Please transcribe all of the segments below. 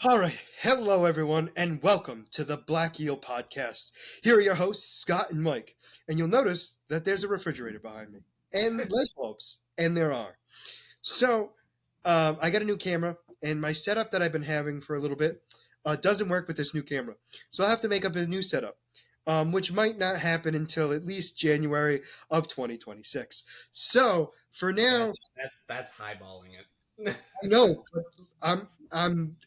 All right, hello everyone, and welcome to the Black Eel Podcast. Here are your hosts, Scott and Mike, and you'll notice that there's a refrigerator behind me, and light bulbs, and there are. So, I got a new camera, and my setup that I've been having for a little bit doesn't work with this new camera. So I'll have to make up a new setup, which might not happen until at least January of 2026. So, for now, That's highballing it. I know, but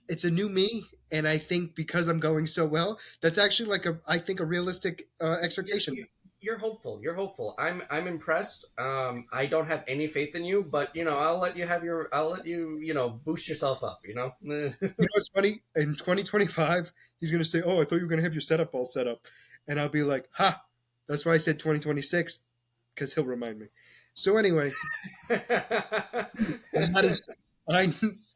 it's a new me, and I think because I'm going so well, that's actually I think a realistic you're, expectation. you're you're hopeful. You're hopeful. I'm impressed. I don't have any faith in you, but I'll let you have your. I'll let you boost yourself up. You know what's funny? In 2025, he's going to say, "Oh, I thought you were going to have your setup all set up," and I'll be like, "Ha! That's why I said 2026," because he'll remind me. So anyway, I'm not as I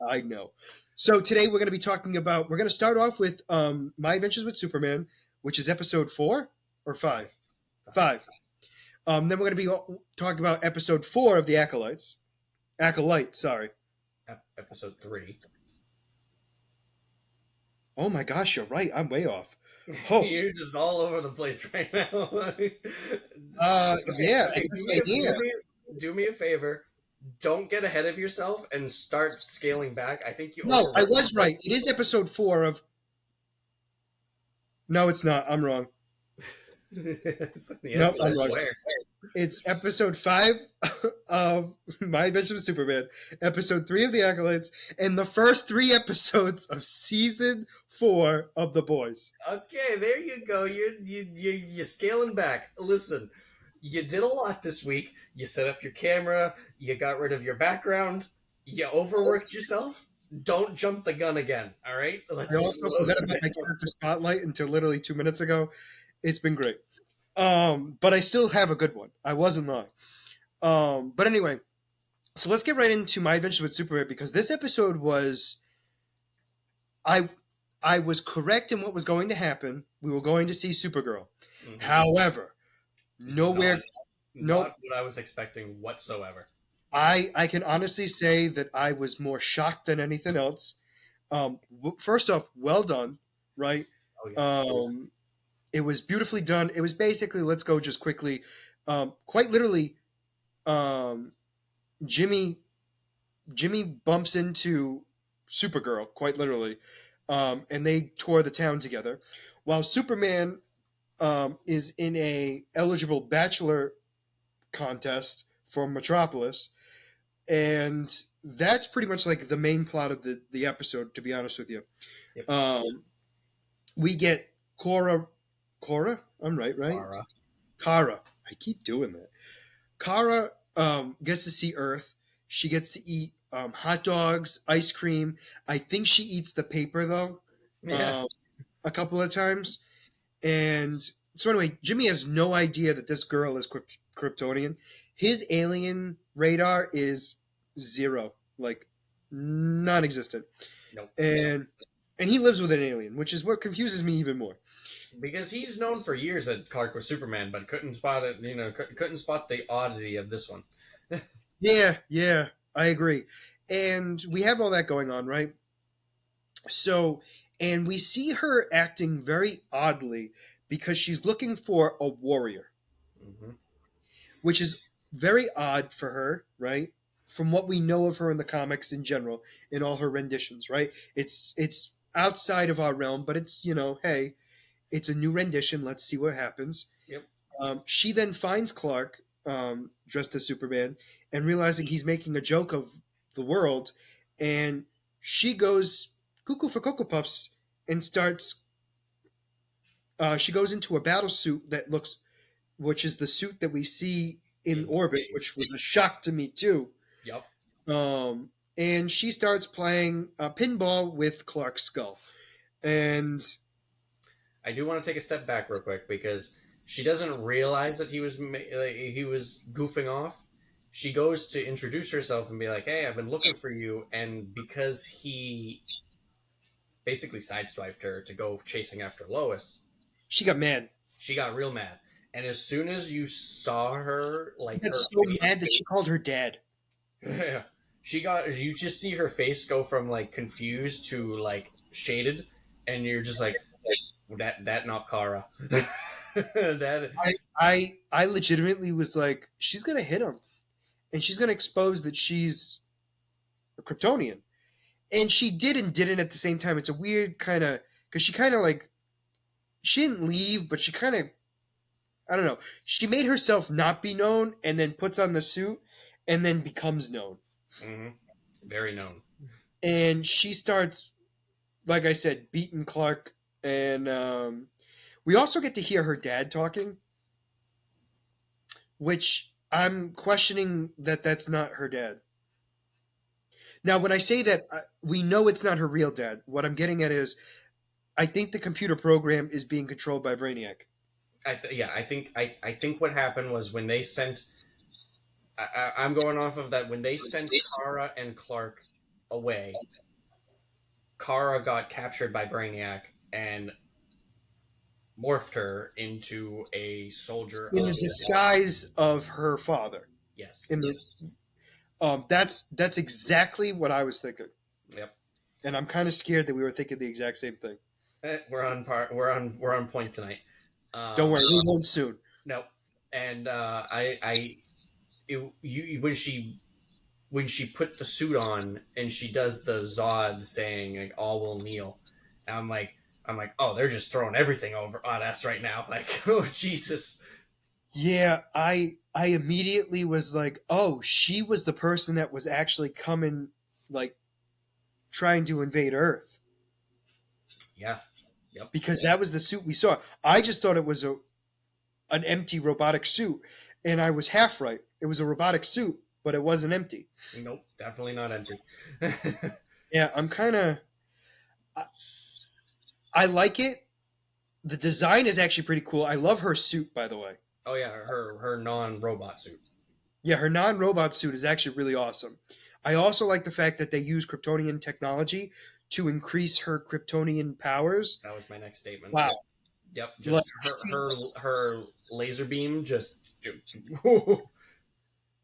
I know. So today we're going to be talking about. We're going to start off with My Adventures with Superman, which is episode 4 or 5. 5. Then we're going to be talking about episode 4 of the Acolytes. Acolyte, sorry. Episode 3. Oh my gosh, you're right. I'm way off. Oh, You're just all over the place right now. Okay, yeah, I okay. guess I am. Do me a favor. Don't get ahead of yourself and start scaling back. I think you No, I overworked was yourself. right. It is episode 4 of. No, it's not. I'm wrong. Nope, Yes, I'm I wrong. swear. It's episode 5 of My Adventures with Superman, episode 3 of the Acolytes, and the first 3 episodes of season 4 of The Boys. Okay, there you go. You're scaling back. Listen, you did a lot this week. You set up your camera. You got rid of your background. You overworked yourself. Don't jump the gun again. All right, I let's also slow forgot it about my down. character spotlight until literally 2 minutes ago. It's been great. But I still have a good one. I wasn't lying. But anyway, so let's get right into My Adventure with Superman because this episode was I I was correct in what was going to happen. We were going to see Supergirl. Hmm. However, nowhere Not, nope. not what I was expecting whatsoever. I can honestly say that I was more shocked than anything else. First off, well done, right? Oh yeah. Um, it was beautifully done. It was basically let's go just quickly. Quite literally, um, Jimmy Jimmy bumps into Supergirl, quite literally, and they tour the town together, while Superman is in a eligible bachelor contest for Metropolis, and that's pretty much like the main plot of the episode. To be honest with you, Yep. um, we get Cora. I'm right? Mara. Kara. I keep doing that. Kara gets to see Earth. She gets to eat hot dogs, ice cream. I think she eats the paper though, Yeah. um, a couple of times. And so anyway, Jimmy has no idea that this girl is Kryptonian. His alien radar is zero, like non-existent, Nope. and he lives with an alien, which is what confuses me even more. Because he's known for years that Clark was Superman, but couldn't spot it. Couldn't spot the oddity of this one. Yeah, I agree. And we have all that going on, right? So, and we see her acting very oddly because she's looking for a warrior, Hmm. which is very odd for her, right? From what we know of her in the comics in general, in all her renditions, right? It's outside of our realm, but it's hey, it's a new rendition. Let's see what happens. Yep. She then finds Clark dressed as Superman and realizing he's making a joke of the world, and she goes cuckoo for Cocoa Puffs and starts. She goes into a battle suit that looks, which is the suit that we see in In orbit, space. which was a shock to me too. Yep. And she starts playing pinball with Clark's skull, and I do want to take a step back real quick because she doesn't realize that he was goofing off. She goes to introduce herself and be like, "Hey, I've been looking for you," and because he basically sideswiped her to go chasing after Lois, she got mad. she got real mad. And as soon as you saw her, She like got her so face, mad that she called her dad. she got you just see her face go from like confused to like shaded, and you're just like, that not Kara. That I legitimately was like, she's gonna hit him, and she's gonna expose that she's a Kryptonian, and she did and didn't at the same time. It's a weird kind of because she kind of like she didn't leave, but she kind of I don't know. She made herself not be known, and then puts on the suit, and then becomes known, hmm very known. and she starts like I said, beating Clark, and we also get to hear her dad talking, which I'm questioning that that's not her dad. Now, when I say that, we know it's not her real dad. What I'm getting at is, I think the computer program is being controlled by Brainiac. Yeah, I think what happened was when they sent. I'm going off of that when they sent Kara and Clark away. Kara got captured by Brainiac and morphed her into a soldier In the of disguise of her father. yes. In the that's exactly what I was thinking, Yep. and I'm kind of scared that we were thinking the exact same thing. We're on par. We're on point tonight. Don't Um, worry, we won't soon. no, and when she put the suit on and she does the Zod saying like all will kneel, and I'm like, oh, they're just throwing everything over on us right now. Like, oh Jesus. Yeah, I immediately was like, oh, she was the person that was actually coming, like trying to invade Earth, Yeah. Yep. because that was the suit we saw. I just thought it was an empty robotic suit, and I was half right. It was a robotic suit, but it wasn't empty. Nope. Definitely not empty. Yeah, I'm kind of I like it. The design is actually pretty cool. I love her suit, by the way. Oh yeah, her non-robot suit. Yeah, her non-robot suit is actually really awesome. I also like the fact that they use Kryptonian technology to increase her Kryptonian powers. That was my next statement. Wow. Yep. Yep. Like, Just her laser beam just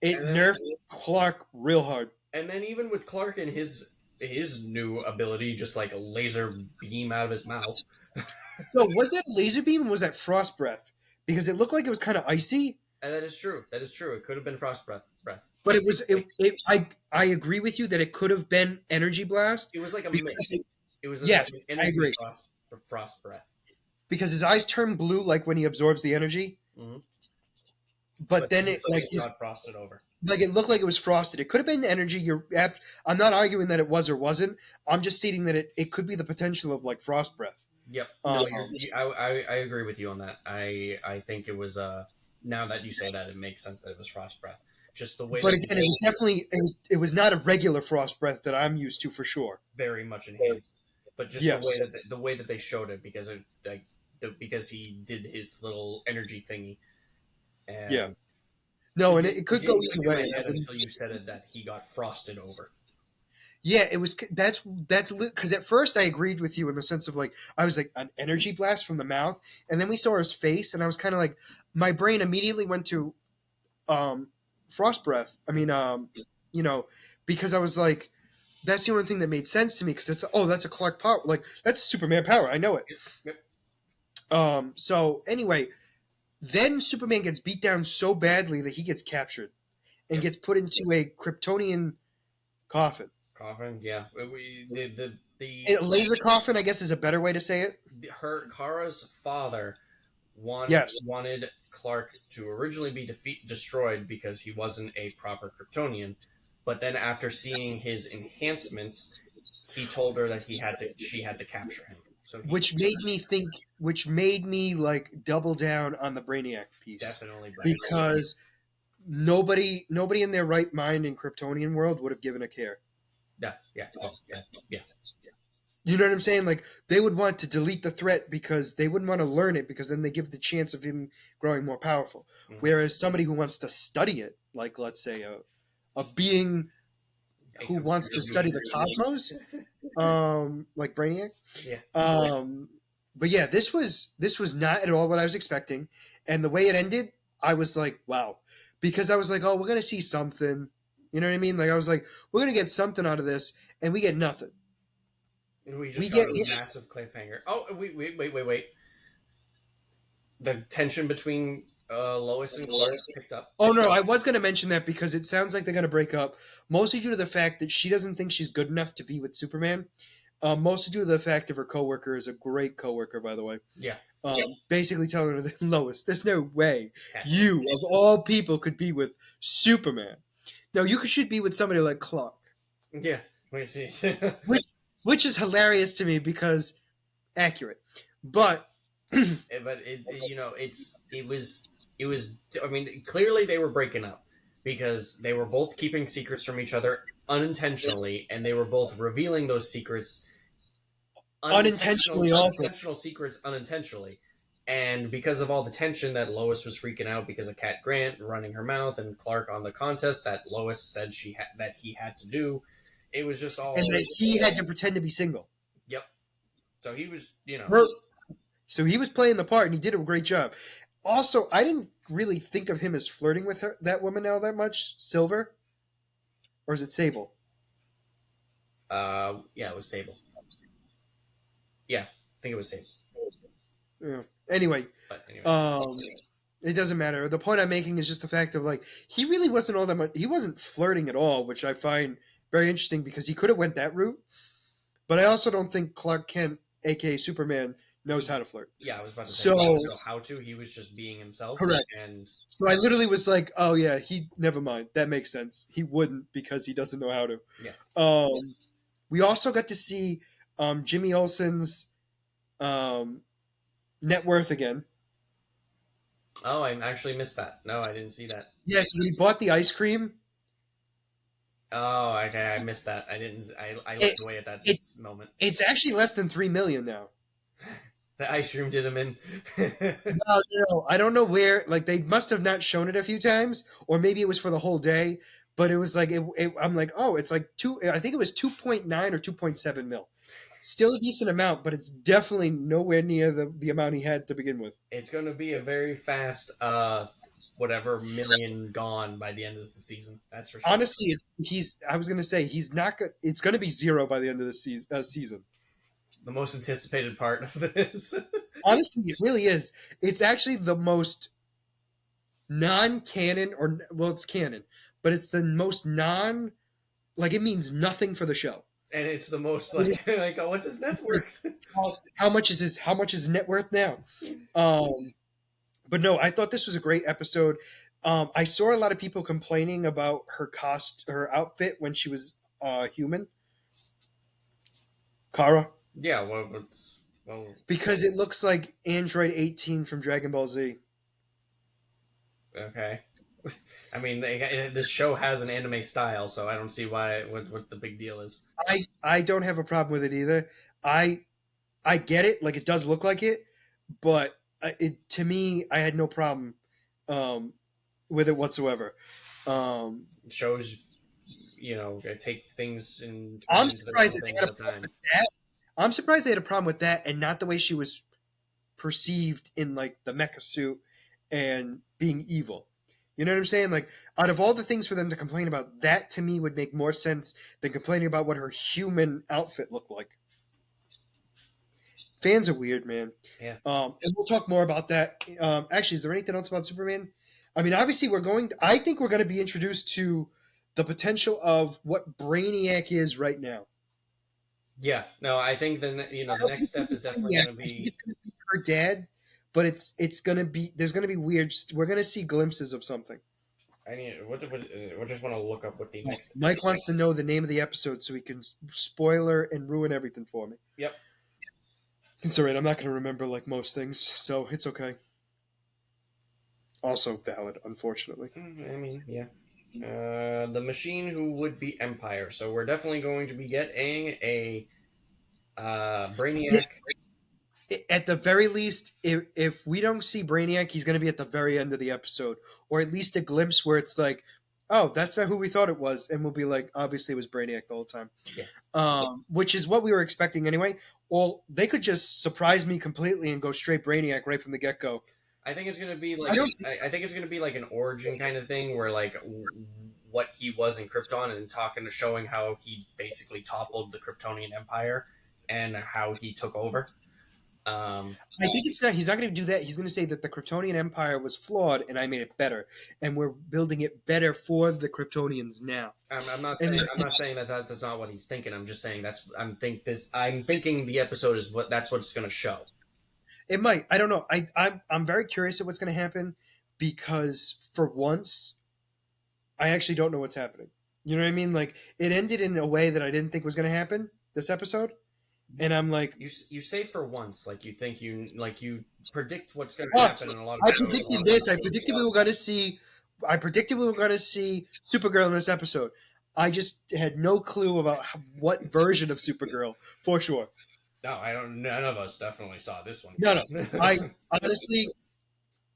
it and then nerfed Clark real hard. and then even with Clark and his new ability, just like a laser beam out of his mouth. So was that a laser beam or was that frost breath? Because it looked like it was kind of icy, And that is true. That is true. It could have been frost breath. but it was Like I agree with you that it could have been energy blast it was like a because mix. It was like yes, an I energy agree. frost breath. Because his eyes turn blue like when he absorbs the energy, Mm-hmm. but But then it his like face his got frosted over. like it looked like it was frosted. It could have been energy. I'm not arguing that it was or wasn't. I'm just stating that it could be the potential of like frost breath. Yep. Um, No, I agree with you on that. I think it was now that you say that it makes sense that it was frost breath. Just the way but that they again, it was definitely it was not a regular frost breath that I'm used to for sure. very much enhanced, but just Yes. the way that they showed it because it like because he did his little energy thingy Yeah. and No, and it it could go didn't click either in way. my And I head wouldn't. until you said it that he got frosted over. Yeah, it was. That's because at first I agreed with you in the sense of like I was like an energy blast from the mouth, and then we saw his face, and I was kind of like my brain immediately went to um, frost breath. I mean, you know, because I was like, that's the only thing that made sense to me because it's that's a Clark power, like that's Superman power. I know it. Yep, yep, So anyway, then Superman gets beat down so badly that he gets captured and yep. gets put into a Kryptonian coffin. Coughing, yeah. We A laser coffin, I guess, is a better way to say it. her Kara's father Yes, wanted Clark to originally be destroyed because he wasn't a proper Kryptonian, but then after seeing his enhancements, he told her that she had to capture him. So he which made me like double down on the Brainiac piece definitely Brainiac. because nobody in their right mind in Kryptonian world would have given a care. Yeah, yeah. Well, yeah. You know what I'm saying? Like they would want to delete the threat because they wouldn't want to learn it because then they give the chance of him growing more powerful. Mm-hmm. Whereas somebody who wants to study it, like let's say a being A who wants computer to study being. the cosmos, like Brainiac. Yeah. Um, but yeah, this was not at all what I was expecting, and the way it ended, I was like, wow, because I was like, oh, we're gonna see something. You know what I mean? Like I was like, we're gonna get something out of this, and we get nothing. We We just got get a massive cliffhanger. Oh, wait. The tension between Lois and Clark picked up. Oh no, I was going to mention that because it sounds like they're going to break up, mostly due to the fact that she doesn't think she's good enough to be with Superman. Mostly due to the fact of her coworker is a great coworker, by the way. Yeah, Basically telling her that Lois, there's no way yeah, you of all people could be with Superman. No, you should be with somebody like Clark, yeah. Wait, see. which which is hilarious to me because accurate, but But it was. I mean, clearly they were breaking up because they were both keeping secrets from each other unintentionally, and they were both revealing those secrets unintentionally also. unintentional secrets unintentionally. And because of all the tension that Lois was freaking out because of Cat Grant running her mouth and Clark on the contest that Lois said that he had to do, it was just And all that he had to pretend to be single. yep. So he was, Her, so he was playing the part, and he did a great job. Also, I didn't really think of him as flirting with her, that woman, now that much. Silver, or is it Sable? yeah, it was Sable. Yeah, I think it was Sable. Yeah. Anyway, But anyways, um, it doesn't matter. The point I'm making is just the fact of like he really wasn't all that much. He wasn't flirting at all, which I find very interesting because he could have went that route. But I also don't think Clark Kent, aka Superman, knows how to flirt. yeah, I was about to say So he doesn't know how to. He was just being himself, correct. and So I literally was like, "Oh yeah, he never mind. That makes sense. He wouldn't because he doesn't know how to." yeah. We also got to see Jimmy Olsen's um, net worth again. Oh, I actually missed that. No, I didn't see that. Yes, when he bought the ice cream, Oh, okay, I missed that. I didn't. I it, looked away at that it moment. it's actually less than 3 million now. The ice cream did him in. No, no, I don't know where. Like they must have not shown it a few times, or maybe it was for the whole day. But it was like I'm like, oh, it's like two. I think it was 2.9 or 2.7 mil. Still a decent amount, but it's definitely nowhere near the amount he had to begin with. It's going to be a very fast, whatever million gone by the end of the season. That's for sure. Honestly, he's. I was gonna say he's not good. It's gonna be zero by the end of the season. The most anticipated part of this. Honestly, it really is. It's actually the most non-canon, or well, it's canon, but it's the most non. Like it means nothing for the show. And it's the most It is like oh, what's his net worth? how much is his net worth now? But no, I thought this was a great episode. I saw a lot of people complaining about her outfit when she was human, Kara, Yeah, well, because it looks like Android 18 from Dragon Ball Z. okay. I mean, this show has an anime style, so I don't see why what the big deal is. I don't have a problem with it either. I I get it, like it does look like it, but it to me, I had no problem um, with it whatsoever. Um, Shows, take things and turn them I'm into their surprised own that they thing had at a a problem time. with that. I'm surprised they had a problem with that, and not the way she was perceived in like the mecha suit and being evil. You know what I'm saying? Like, out of all the things for them to complain about, that to me would make more sense than complaining about what her human outfit looked like. Fans are weird, man. Yeah, And we'll talk more about that. Actually, is there anything else about Superman? I mean, obviously, I think we're going to be introduced to the potential of what Brainiac is right now. yeah. No, I think I the don't next think it's step gonna is be definitely Brainiac. going to I think be it's going to be her dad, but it's going to be there's going to be weird. We're going to see glimpses of something. I need what just want to look up what the Oh, next. Mike wants to know the name of the episode so he can spoiler and ruin everything for me. Yep. It's all right. I'm not going to remember like most things, so it's okay. Also valid, unfortunately. I mean, yeah. The machine who would be Empire. So we're definitely going to be getting a Brainiac. At the very least, if we don't see Brainiac, he's going to be at the very end of the episode, or at least a glimpse where it's like, oh, that's not who we thought it was, and we'll be like, obviously it was Brainiac the whole time, Yeah, which is what we were expecting anyway. Well, they could just surprise me completely and go straight Brainiac right from the get go. I think it's gonna be I like don't. I think it's gonna be like an origin kind of thing where like what he was in Krypton and showing how he basically toppled the Kryptonian Empire and how he took over. Um, I think it's not. He's not going to do that. He's going to say that the Kryptonian Empire was flawed, and I made it better, and we're building it better for the Kryptonians now. I'm not And saying that that's not what he's thinking. I'm just saying I'm thinking the episode is that's what it's going to show. it might. I don't know. I'm very curious at what's going to happen because for once, I actually don't know what's happening. You know what I mean? Like it ended in a way that I didn't think was going to happen this episode, and I'm like, You say for once, like you think you predict what's going to oh, happen in a lot of I shows, a lot predicted of this. I episodes. predicted we were going to see. I predicted we were going to see Supergirl in this episode. I just had no clue about what version of Supergirl for sure. No, I don't. None of us definitely saw this one No, no. I coming. honestly,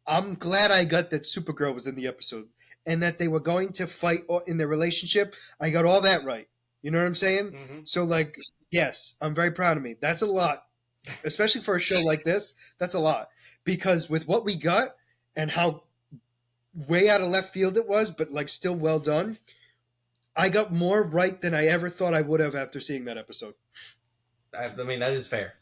I'm glad I got that Supergirl was in the episode and that they were going to fight in their relationship. I got all that right. You know what I'm saying? hmm So, like, yes, I'm very proud of me. That's a lot, especially for a show like this. That's a lot because with what we got and how way out of left field it was, but like still well done, I got more right than I ever thought I would have after seeing that episode. I mean, that is fair.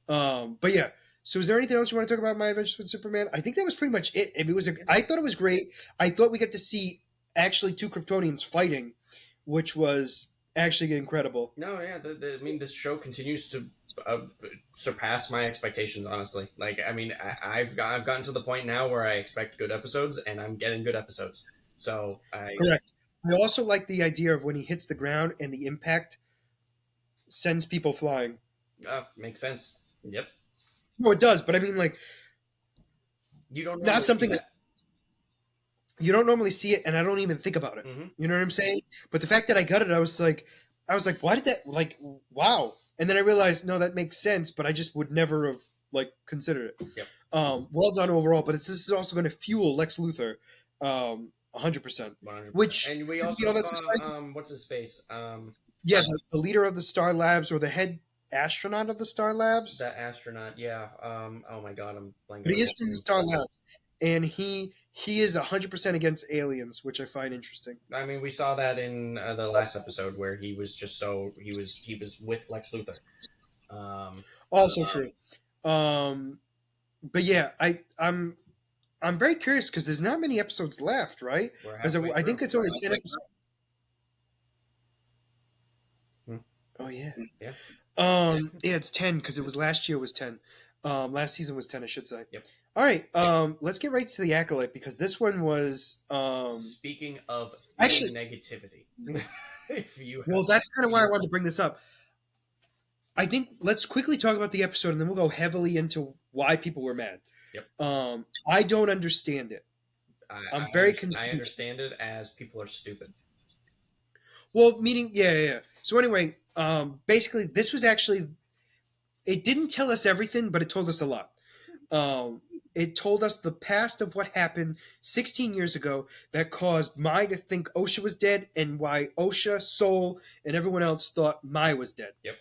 But yeah. So, is there anything else you want to talk about My Adventures with Superman? I think that was pretty much it. I mean, it was. I thought it was great. I thought we got to see actually two Kryptonians fighting, which was actually incredible. No, yeah. I mean, this show continues to uh, surpass my expectations. Honestly, like, I mean, I've gotten to the point now where I expect good episodes, and I'm getting good episodes. So I Correct. I also like the idea of when he hits the ground and the impact sends people flying. makes sense. Yep. No, it does, but I mean, like, You don't not normally see something that. you don't normally see it, and I don't even think about it. hmm You know what I'm saying? But the fact that I got it, I was like, why did that? Like, wow. And then I realized, no, that makes sense, but I just would never have like considered it. Yep. Well done overall, but this is also going to fuel Lex Luthor, 100%. 100%. Which And we could be also all that saw surprising. what's his face? Yeah, the leader of the Star Labs or the head astronaut of the Star Labs, That astronaut. Yeah. Oh my God, I'm but blanking he on is his from the name. Star Labs, and he is 100% against aliens, which I find interesting. I mean, we saw that in the last episode where he was just so he was with Lex Luthor. Um, Also true. Um, but yeah, I'm very curious because there's not many episodes left, right? we're Because halfway I think through. it's only 10 episodes. Hmm. Oh yeah. Yeah. Yeah, it's 10 because it was last year was 10. Last season was 10, I should say. Yep. All right. Let's get right to the Acolyte because this one was Speaking of actually. fueling negativity, if you have, Well, that's kind of why I wanted to bring this up. I think let's quickly talk about the episode and then we'll go heavily into why people were mad. yep, I don't understand it. I'm very I confused. understand it as people are stupid. Well, meaning, yeah, yeah, yeah. So anyway, basically, this was actually it didn't tell us everything, but it told us a lot. Um, it told us the past of what happened 16 years ago that caused Mai to think Osha was dead, and why Osha, Soul, and everyone else thought Mai was dead. Yep.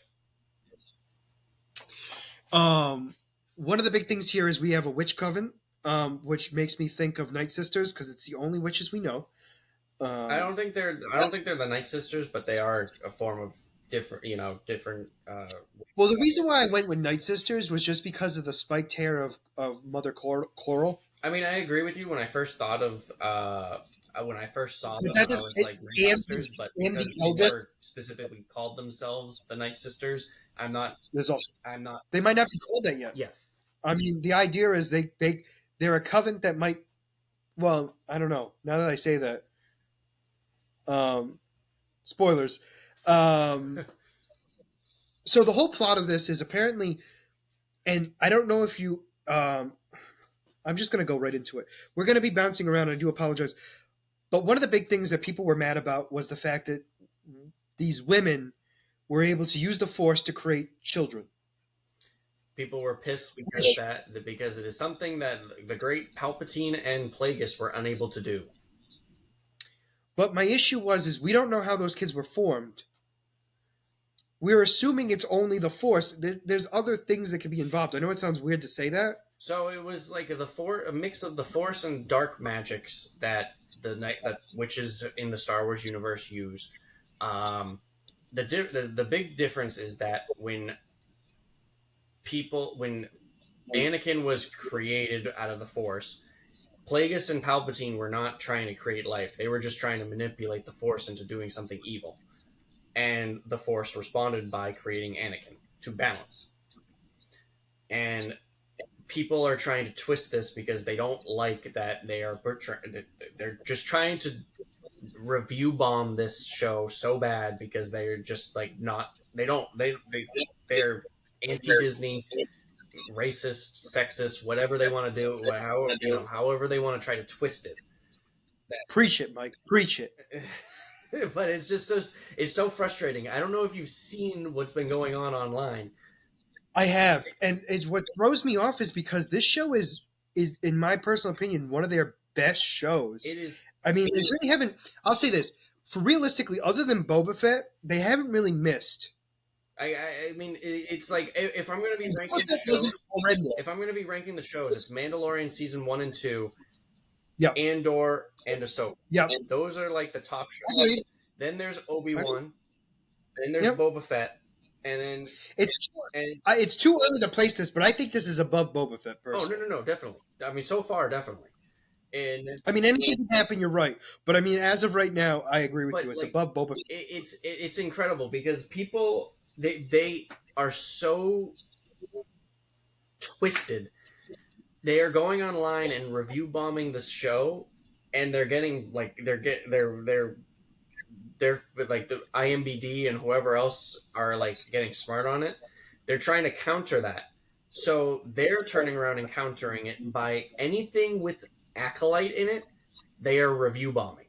One of the big things here is we have a witch coven, which makes me think of Night Sisters because it's the only witches we know. I don't think they're the Night Sisters, but they are a form of different. Different. Well, the reason why I went with Night Sisters was just because of the spiked hair of Mother Coral. I mean, I agree with you. When I first saw But them, that I does was like Night and Sisters, but and because the they eldest. never specifically called themselves the Night Sisters, I'm not. There's also I'm not. they might not be called that yet. Yeah. I mean, the idea is they're a coven that might. Well, I don't know. Now that I say that, um, spoilers. Um, so the whole plot of this is apparently, and I don't know if you. I'm just going to go right into it. We're going to be bouncing around. And I do apologize, but one of the big things that people were mad about was the fact that these women were able to use the Force to create children. People were pissed because it is something that the great Palpatine and Plagueis were unable to do. But my issue is we don't know how those kids were formed. We're assuming it's only the Force. There's other things that could be involved. I know it sounds weird to say that. So it was like a mix of the Force and dark magics that that witches in the Star Wars universe use. Um, the big difference is that when Anakin was created out of the Force, Plagueis and Palpatine were not trying to create life. They were just trying to manipulate the Force into doing something evil. And the Force responded by creating Anakin to balance. And people are trying to twist this because they don't like that they're just trying to review bomb this show so bad because they're just like not they don't they're anti Disney, racist, sexist, whatever they want to do, however they want to try to twist it. Preach it, Mike. Preach it. But it's so frustrating. I don't know if you've seen what's been going on online. I have, and it's what throws me off is because this show is in my personal opinion one of their best shows. It is. I mean, they really haven't. I'll say this for realistically, other than Boba Fett, they haven't really missed. I mean, it's like if I'm going to be ranking Boba the Fett wasn't shows, if horrendous. I'm going to be ranking the shows, it's Mandalorian season 1 and 2, Yep, Andor, and Ahsoka. yep. Those are like the top shows. Agreed. Then there's Obi Agreed. Wan. Then there's Yep. Boba Fett, and then It's and it's too early to place this, but I think this is above Boba Fett oh no personally. no no definitely. I mean, so far definitely. And I mean, anything can happen. You're right, but I mean, as of right now, I agree with but you. It's like above Boba Fett. it's incredible because people they are so twisted. They are going online and review bombing this show, and they're getting like they're like the IMBD and whoever else are like getting smart on it. They're trying to counter that. So they're turning around and countering it by anything with Acolyte in it, they are review bombing.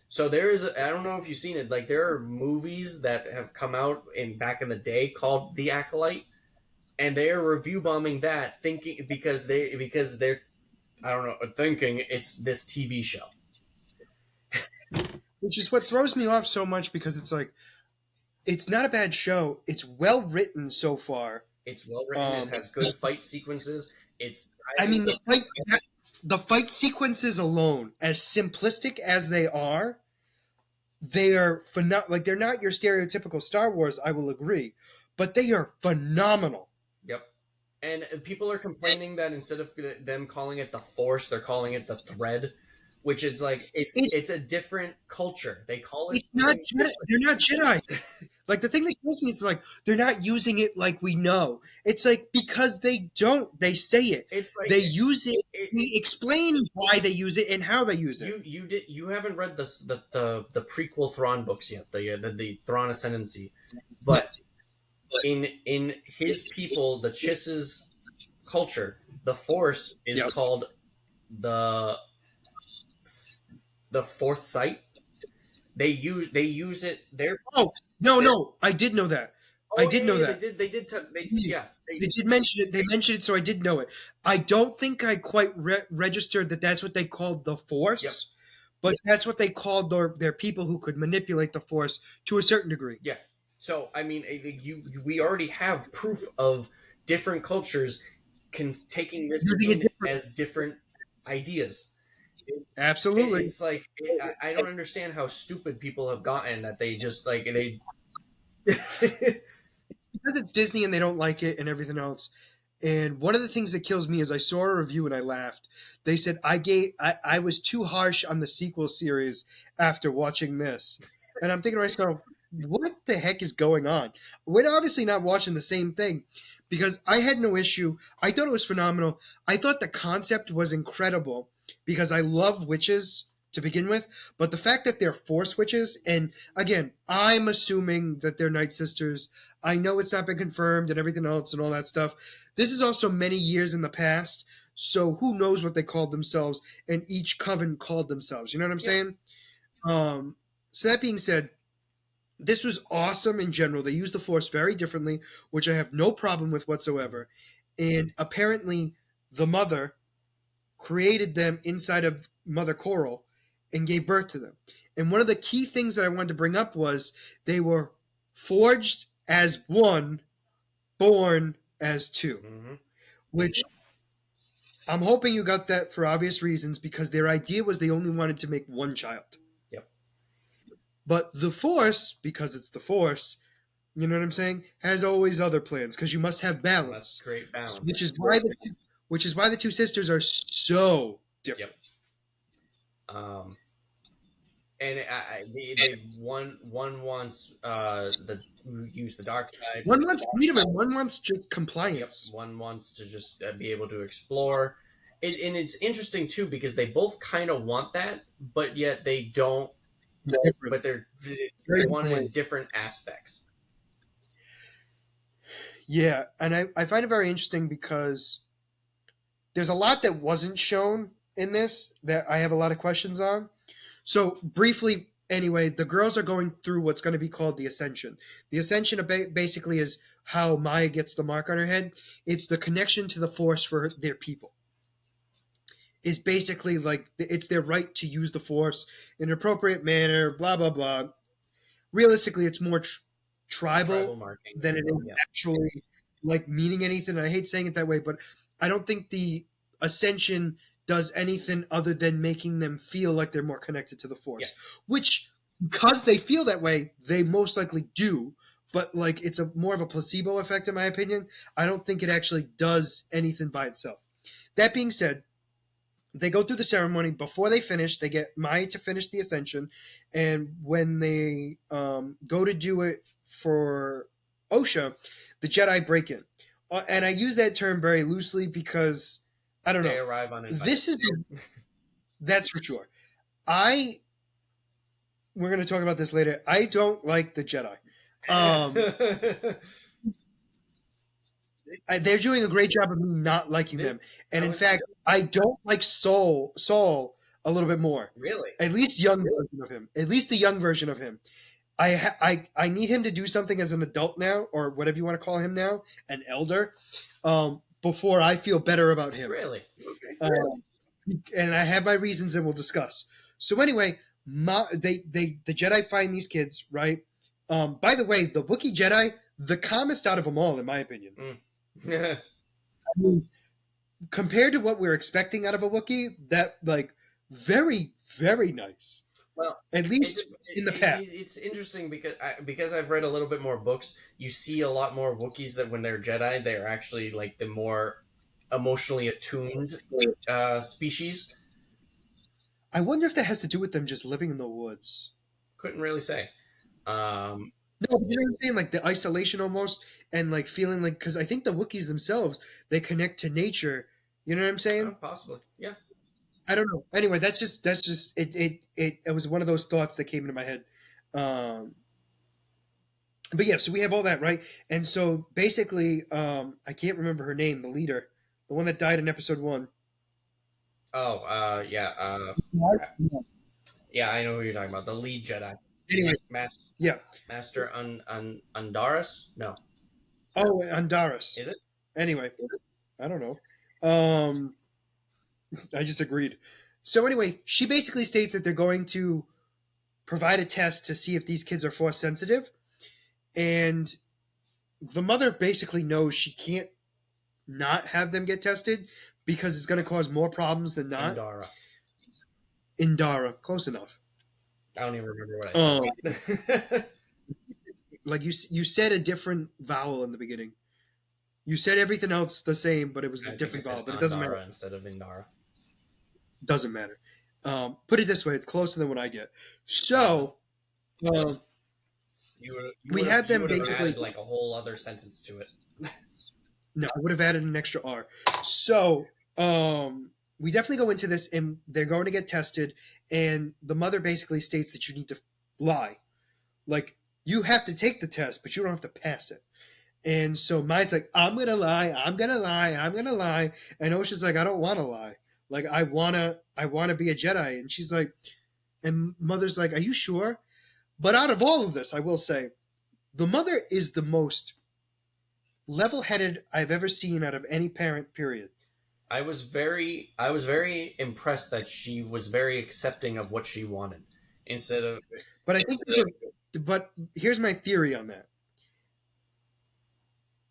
So there is, I don't know if you've seen it, like there are movies that have come out in back in the day called The Acolyte, and they are review bombing that, thinking because they're I don't know thinking it's this TV show. Which is what throws me off so much because it's like it's not a bad show. It's well written so far. It's well written. It Um, has good fight sequences. It's I highly mean, the fight sequences alone, as simplistic as they are like they're not your stereotypical Star Wars. I will agree, but they are phenomenal. yep. And people are complaining that instead of them calling it the Force, they're calling it the Thread, which is like It, it's a different culture. They call it it's not something Jedi. They're not Jedi. Like the thing that kills me is like they're not using it like we know. It's like because they don't. They say it. It's like They use it. it, They explain why they use it and how they use it. you haven't read the prequel Thrawn books yet, the Thrawn Ascendancy, but in his people, the Chiss's culture, the Force is Yep. called the the fourth sight. They use it. They're Oh no, I did know that. I oh did know yeah, that. they They yeah did mention it. They mentioned it, so I did know it. I don't think I quite registered that that's what they called the yep Force, but that's what they called their people who could manipulate the Force to a certain degree. yeah. So I mean, we already have proof of different cultures taking this Using it in differently. as different ideas. Absolutely. It's like I don't understand how stupid people have gotten that they just like they. Because it's Disney and they don't like it and everything else. And one of the things that kills me is I saw a review and I laughed. They said I was too harsh on the sequel series after watching this. And I'm thinking to myself, what the heck is going on? We're obviously not watching the same thing because I had no issue. I thought it was phenomenal. I thought the concept was incredible because I love witches to begin with. But the fact that they're force witches, and again, I'm assuming that they're Night Sisters. I know it's not been confirmed and everything else and all that stuff. This is also many years in the past, so who knows what they called themselves, and each coven called themselves. You know what I'm Yep. saying? Um, so that being said, this was awesome in general. They used the Force very differently, which I have no problem with whatsoever. And apparently, the mother created them inside of Mother Coral and gave birth to them. And one of the key things that I wanted to bring up was they were forged as one, born as two, Mm-hmm. which I'm hoping you got that for obvious reasons because their idea was they only wanted to make one child. Yep. But the Force, because it's the Force, you know what I'm saying, has always other plans because you must have Must balance, create balance. which is why the two sisters are so Yep. different. Um, and they one wants the use the dark side. One wants freedom and one wants just Yep. compliance. One wants to just be able to explore. And it's interesting too because they both kind of want that, but yet they don't. Different, But they're very they want different it ways. in different aspects. Yeah, and I find it very interesting because there's a lot that wasn't shown in this that I have a lot of questions on. So briefly, anyway, the girls are going through what's going to be called the ascension. The ascension basically is how Maya gets the mark on her head. It's the connection to the force for their people. Is basically like it's their right to use the force in an appropriate manner. Blah blah blah. Realistically, it's more Tribal tribal marking. than it is Yeah. actually like meaning anything. I hate saying it that way, but I don't think the ascension does anything other than making them feel like they're more connected to the Yeah. force, which because they feel that way, they most likely do. But like it's a more of a placebo effect, in my opinion. I don't think it actually does anything by itself. That being said, they go through the ceremony. Before they finish, they get Maya to finish the ascension, and when they go to do it for Osha, the Jedi break in. And I use that term very loosely because I don't They know. arrive uninvited. This is that's for sure. I We're going to talk about this later. I don't like the Jedi. Um, they're doing a great job of me not liking this them, and I in was fact, I don't like Saul a little bit more. really At least young version of him. At least the young version of him. I need him to do something as an adult now, or whatever you want to call him now, an elder, before I feel better about him. really okay. Um, and I have my reasons, and we'll discuss. So anyway, the Jedi find these kids, right? By the way, the Wookiee Jedi, the calmest out of them all, in my opinion. Mm. I mean, compared to what we're expecting out of a Wookiee, that like very very nice. Well, At it, least in the past. it's interesting because I've read a little bit more books. You see a lot more Wookiees that when they're Jedi, they're actually like the more emotionally attuned species. I wonder if that has to do with them just living in the woods. Couldn't really say. Um, No, but you know what I'm saying? Like the isolation almost, and like feeling like because I think the Wookiees themselves they connect to nature. You know what I'm saying? Possibly, yeah. I don't know. Anyway, that's just it was one of those thoughts that came into my head. Um, but yeah, so we have all that right, and so basically, I can't remember her name, the leader, the one that died in episode one. Oh, yeah, crap. Yeah, I know who you're talking about. The lead Jedi, Anyway, Mas- yeah. Master Undaris. No, Oh, Andaris. is it? Anyway, I don't know. Um, I just agreed. So anyway, she basically states that they're going to provide a test to see if these kids are force sensitive, and the mother basically knows she can't not have them get tested because it's going to cause more problems than not. Indara. Indara, close enough. I don't even remember what I Um, said. like you said a different vowel in the beginning. You said everything else the same, but it was the I think I different said vowel. But it doesn't matter. Andara instead of Indara. Doesn't matter. Put it this way: it's closer than what I get. Fair enough. So um, we had You them would have basically. added like a whole other sentence to it. No, I would have added an extra R. So we definitely go into this, and they're going to get tested, and the mother basically states that you need to lie. Like you have to take the test, but you don't have to pass it. And so Maya's like, I'm gonna lie, I'm gonna lie, I'm gonna lie, and Osha's like, I don't want to lie. Like I wanna be a Jedi, and she's like, and Mother's like, Are you sure? But out of all of this, I will say, the mother is the most level-headed I've ever seen out of any parent. Period. I was very impressed that she was very accepting of what she wanted instead of But I think but here's my theory on that.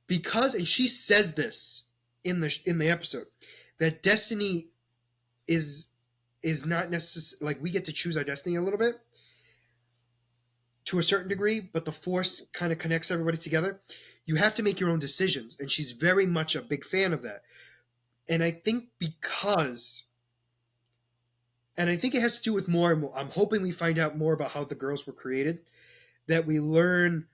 Because and she says this in the episode that destiny is is not necessary like we get to choose our destiny a little bit. to a certain degree, but the Force kind of connects everybody together. You have to make your own decisions, and she's very much a big fan of that. And I think because, and I think it has to do with more and more. I'm hoping we find out more about how the girls were created. That we learn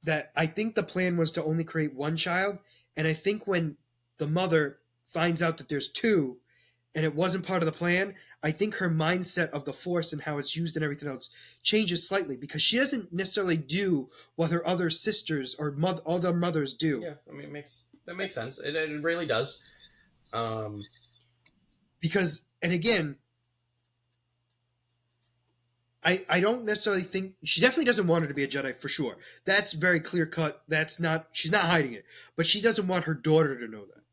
that I think the plan was to only create one child, and I think when the mother finds out that there's two, and it wasn't part of the plan, I think her mindset of the Force and how it's used and everything else changes slightly because she doesn't necessarily do what her other sisters or other mothers do. Yeah, I mean, that makes sense. It really does. Um, Because, and again, I don't necessarily think she definitely doesn't want her to be a Jedi for sure. That's very clear cut. That's not she's not hiding it, but she doesn't want her daughter to know that.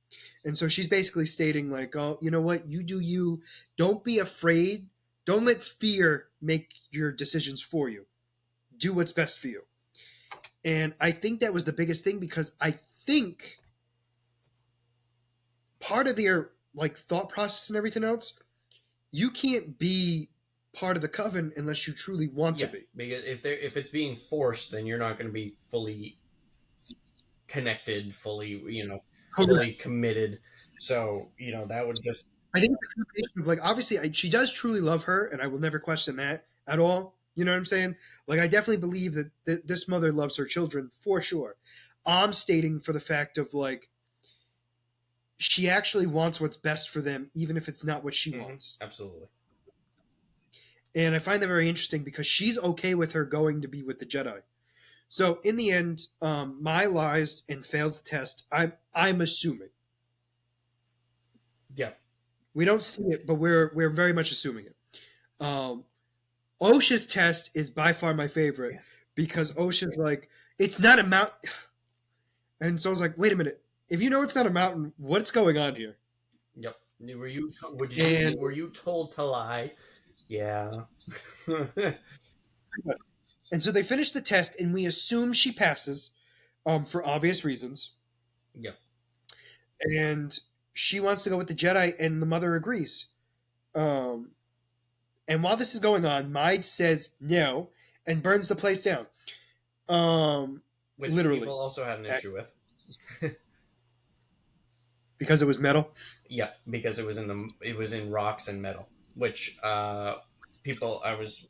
And so she's basically stating like, "Oh, you know what? You do you. Don't be afraid. Don't let fear make your decisions for you. Do what's best for you." And I think that was the biggest thing because I think part of their like thought process and everything else, you can't be part of the coven unless you truly want to yeah, be. because if it's being forced, then you're not going to be fully connected, fully fully Correct. committed. So that would just I think it's a combination of like obviously she does truly love her, and I will never question that at all. You know what I'm saying? Like I definitely believe that this mother loves her children for sure. I'm stating for the fact of like she actually wants what's best for them, even if it's not what she wants. absolutely. And I find that very interesting because she's okay with her going to be with the Jedi. So in the end, Mai lies and fails the test. I'm assuming Yeah, we don't see it, but we're very much assuming it. Um, OSHA's test is by far my favorite yeah, because OSHA's like, it's not a mountain. And so I was like, wait a minute. If you know it's not a mountain, what's going on here? yep. And Were you told to lie? Yeah. and so they finish the test, and we assume she passes, for obvious reasons. Yep. And she wants to go with the Jedi, and the mother agrees. Um, and while this is going on, Maid says no and burns the place down. Um, Which literally, people also had an issue with. because it was metal. Yeah, because it was in rocks and metal, which people I was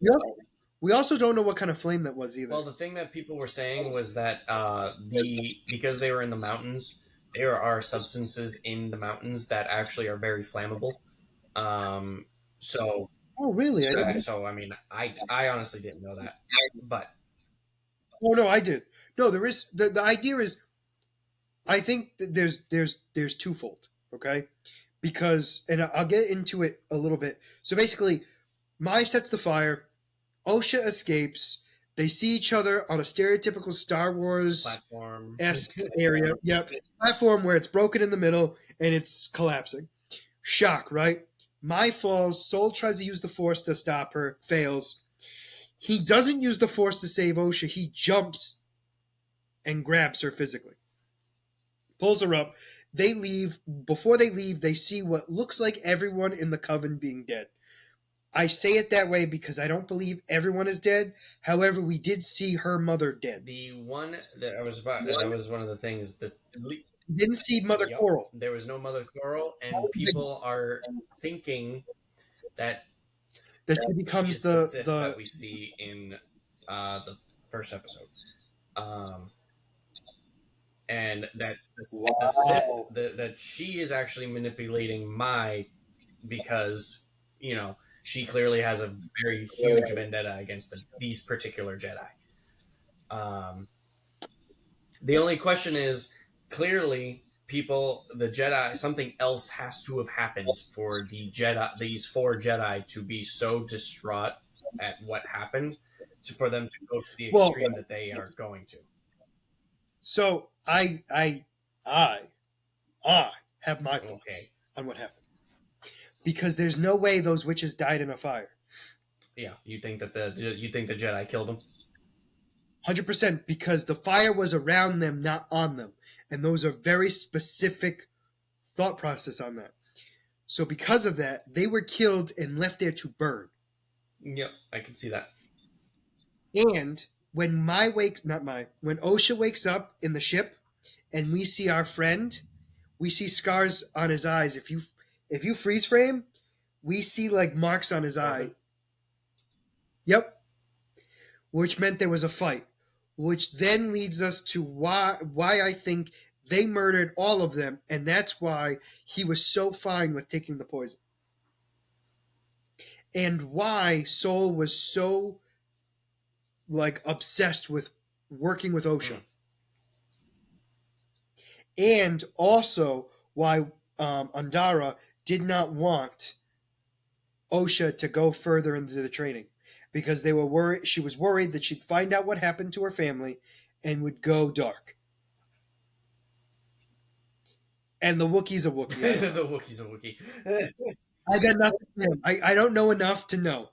We also, we also don't know what kind of flame that was well, either. the thing that people were saying was that because they were in the mountains, there are substances in the mountains that actually are very flammable. Um, so Oh, really? I didn't. so I mean, I honestly didn't know that, but Oh no, I did. No, there is the idea is I think that there's twofold. Okay, because and I'll get into it a little bit. So basically, Mai sets the fire. Osha escapes. They see each other on a stereotypical Star Wars platform. esque area. Yep, platform where it's broken in the middle and it's collapsing. Shock, right? Mai falls. Soul tries to use the Force to stop her. Fails. He doesn't use the Force to save Osha. He jumps and grabs her physically. Pulls her up. They leave. Before they leave, they see what looks like everyone in the coven being dead. I say it that way because I don't believe everyone is dead. However, we did see her mother dead. The one that I was about that was one of the things that We didn't see Mother yep, Coral. there was no Mother Coral, and people are thinking that That she she becomes is the the Sith that the we see in the first episode, um, and that the Sith that she is actually manipulating Mai because she clearly has a very huge vendetta against these particular Jedi. Um, the only question is clearly the Jedi, something else has to have happened for these four Jedi to be so distraught at what happened for them to go to the well. extreme that they are going to. So I I have my Okay. thoughts on what happened because there's no way those witches died in a fire. Yeah, you think the Jedi killed him? 100% because the fire was around them, not on them, and those are very specific thought process on that. So because of that, they were killed and left there to burn. Yep, I can see that. And when my wakes not my when Osha wakes up in the ship and we see our friend, we see scars on his eyes. If you freeze frame, we see like marks on his eye. Corbin. Yep, which meant there was a fight, which then leads us to why I think they murdered all of them, and that's why he was so fine with taking the poison, and why Soul was so like obsessed with working with Mm. OSHA, and also why Andara did not want OSHA to go further into the training because they were worried. She was worried that she'd find out what happened to her family and would go dark. And the Wookiee's a Wookiee. I don't know. The Wookiee's a Wookiee. I got nothing for him. I don't know enough to know.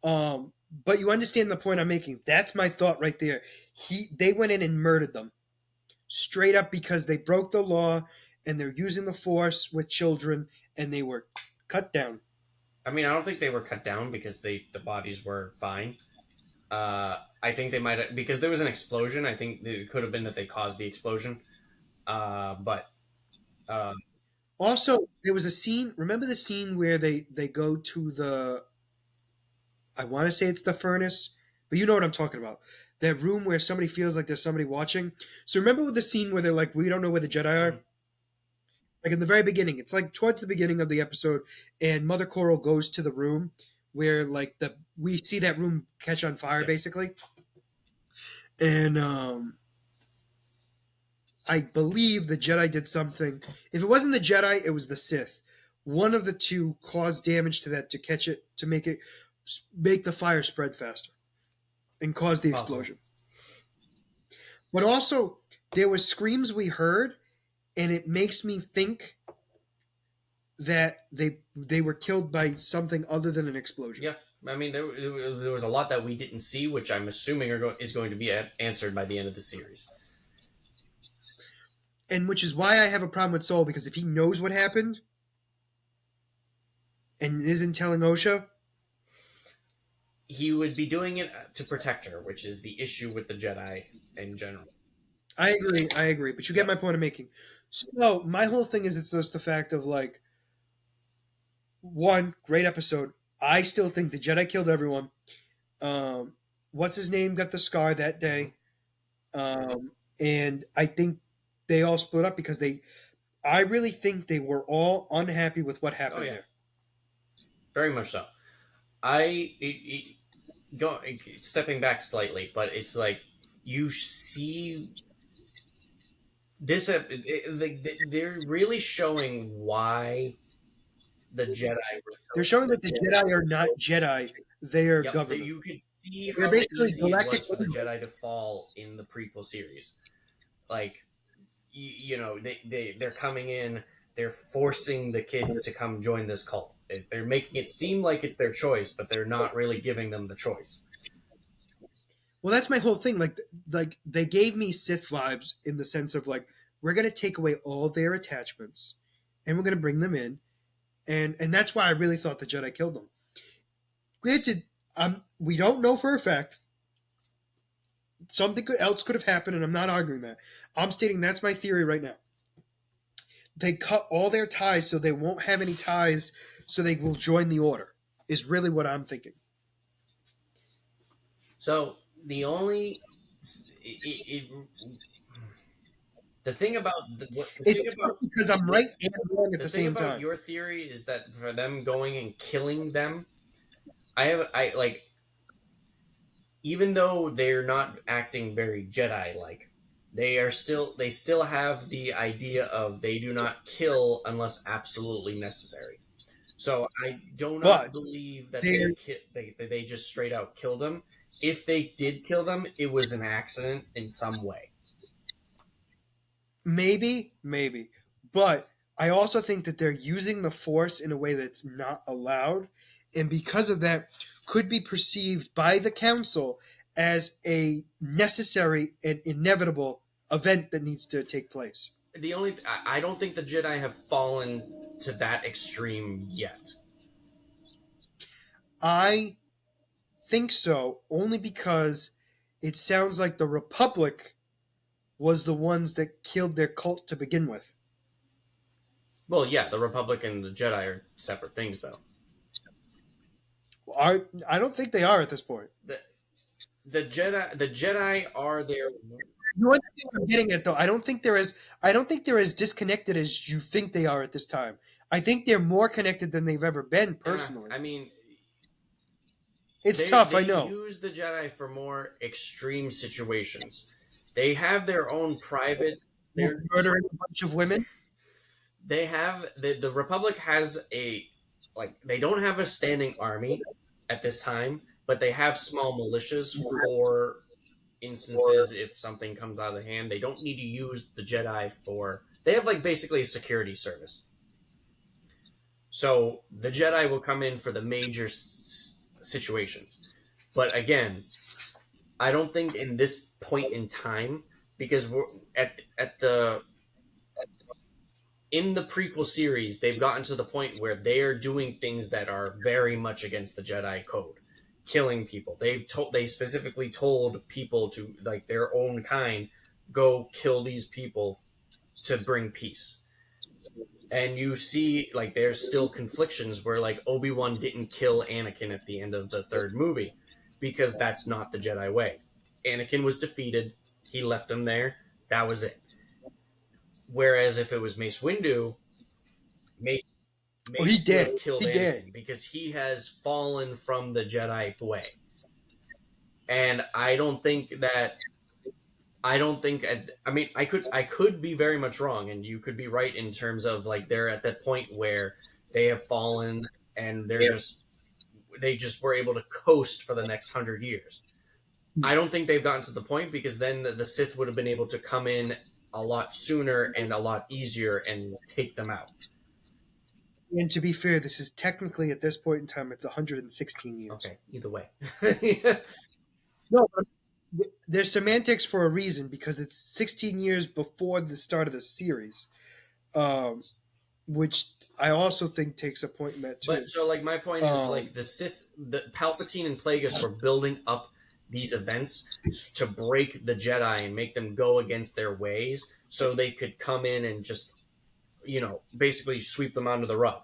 But you understand the point I'm making. That's my thought right there. They went in and murdered them straight up because they broke the law and they're using the force with children and they were cut down. I mean, I don't think they were cut down because the bodies were fine. I think they might have, because there was an explosion. I think it could have been that they caused the explosion. But uh, Also, there was a scene. Remember the scene where they go to the. I want to say it's the furnace, but you know what I'm talking about. That room where somebody feels like there's somebody watching. So remember with the scene where they're like, we don't know where the Jedi are. mhm, Like in the very beginning, it's like towards the beginning of the episode, and Mother Coral goes to the room where like the we see that room catch on fire yeah, basically, and I believe the Jedi did something. If it wasn't the Jedi, it was the Sith. One of the two caused damage to that to catch it to make the fire spread faster and cause the possibly. explosion. But also, there were screams we heard, and it makes me think that they were killed by something other than an explosion. Yeah, I mean, there was a lot that we didn't see, which I'm assuming is going to be answered by the end of the series. And which is why I have a problem with Soul because if he knows what happened and isn't telling Osha, He would be doing it to protect her, which is the issue with the Jedi in general. I agree, but you get Yep. my point I'm making. So my whole thing is it's just the fact of like one great episode. I still think the Jedi killed everyone. Um, what's his name got the scar that Hmm. day, and I think they all split up because they. I really think they were all unhappy with what Oh happened yeah, there. very much so. I go stepping back slightly, but it's like you see this. They're really showing why the Jedi were They're so. showing that the Jedi are not Jedi; they are Yep, government. you could see They're how basically easy it galactic was for the angels. Jedi to fall in the prequel series. Like, they're coming in, they're forcing the kids to come join this cult. They're making it seem like it's their choice, but they're not really giving them the choice. Well, that's my whole thing. Like they gave me Sith vibes in the sense of like we're gonna take away all their attachments, and we're gonna bring them in, and that's why I really thought the Jedi killed them. Granted, we don't know for a fact. Something else could have happened, and I'm not arguing that. I'm stating that's my theory right now. They cut all their ties so they won't have any ties, so they will join the Order. Is really what I'm thinking. So the only the thing about the It's thing tough about because I'm right and wrong at the the thing same about time. your theory is that for them going and killing them, I like, even though they're not acting very Jedi like, they still have the idea of they do not kill unless absolutely necessary. So I do not But believe that they're they just straight out killed them. If they did kill them, it was an accident in some way. maybe. But I also think that they're using the force in a way that's not allowed, and because of that, could be perceived by the council as a necessary and inevitable event that needs to take place. I don't think the Jedi have fallen to that extreme yet. I think so, only because it sounds like the Republic was the ones that killed their cult to begin with. Well, yeah, the Republic and the Jedi are separate things, though. I don't think they are at this point. The the Jedi are there. You understand what I'm getting at, though. I don't think they're as disconnected as you think they are at this time. I think they're more connected than they've ever been, personally. I mean, It's tough, they I know. use the Jedi for more extreme situations. They have their own private. Like They're murdering a bunch of women. they have the Republic has a they don't have a standing army at this time, but they have small militias for instances if something comes out of hand. They don't need to use the Jedi for. They have basically a security service. So the Jedi will come in for the major situations. But again, I don't think in this point in time, because we're at the in the prequel series, they've gotten to the point where they are doing things that are very much against the Jedi code, killing people. They specifically told people to their own kind go kill these people to bring peace. And you see there's still conflictions where Obi-Wan didn't kill Anakin at the end of the third movie because that's not the Jedi way. Anakin was defeated, he left him there, that was it. Whereas if it was Mace Windu, Mace, Oh, Mace he would did. have killed He did. Anakin because he has fallen from the Jedi way. And I don't think I mean I could be very much wrong, and you could be right in terms of they're at that point where they have fallen and they just were able to coast for the next 100 years. I don't think they've gotten to the point because then the Sith would have been able to come in a lot sooner and a lot easier and take them out. And to be fair, this is technically at this point in time, it's 116 years. Okay, either way. No, but there's semantics for a reason because it's 16 years before the start of the series, um, which I also think takes a point in that But too. so my point is Um, the Sith, the Palpatine and Plagueis were building up these events to break the Jedi and make them go against their ways, so they could come in and just basically sweep them under the rug.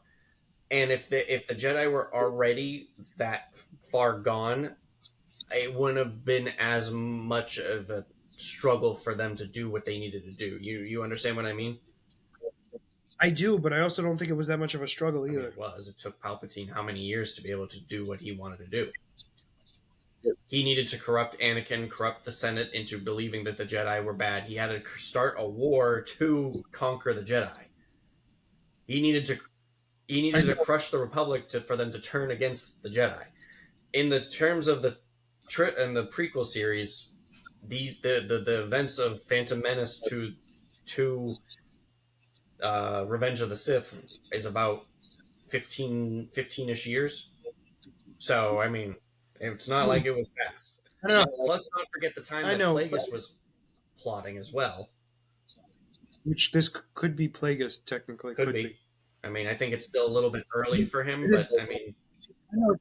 And if the Jedi were already that far gone, it wouldn't have been as much of a struggle for them to do what they needed to do. You understand what I mean? I do, but I also don't think it was that much of a struggle I mean, either. it was. It took Palpatine how many years to be able to do what he wanted to do? He needed to corrupt Anakin, corrupt the Senate into believing that the Jedi were bad. He had to start a war to conquer the Jedi. He needed to he I needed to know. crush the Republic for them to turn against the Jedi. In the terms of in the prequel series, the events of Phantom Menace to Revenge of the Sith is about 15-ish years. So I mean, it's not like it was fast. I don't know. Let's not forget the time I that know, but Plagueis was plotting as well. which this could be Plagueis technically Could could be. be. I mean, I think it's still a little bit early for him, It but is. I mean, I know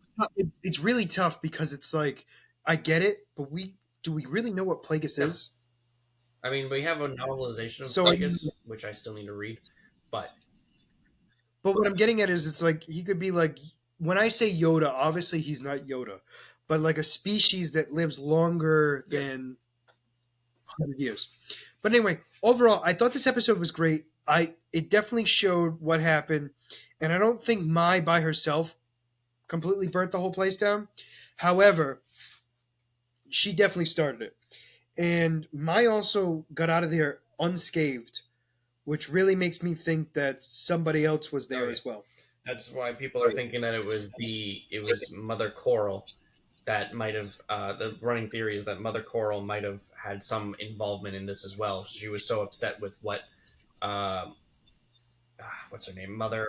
it's really tough because it's like I get it, but we really know what Plagueis no. is? I mean, we have a novelization of So I mean, Plagueis, which I still need to read, but but what I'm getting at is it's like he could be like when I say Yoda, obviously he's not Yoda, but like a species that lives longer yeah. than 100 years. But anyway, overall, I thought this episode was great. It definitely showed what happened, and I don't think Mai by herself completely burnt the whole place down. However, she definitely started it, and Mai also got out of there unscathed, which really makes me think that somebody else was Oh there yeah. as well. That's why people are thinking that it was Mother Coral that might have the running theory is that Mother Coral might have had some involvement in this as well. She was so upset with what um, what's her name, Mother.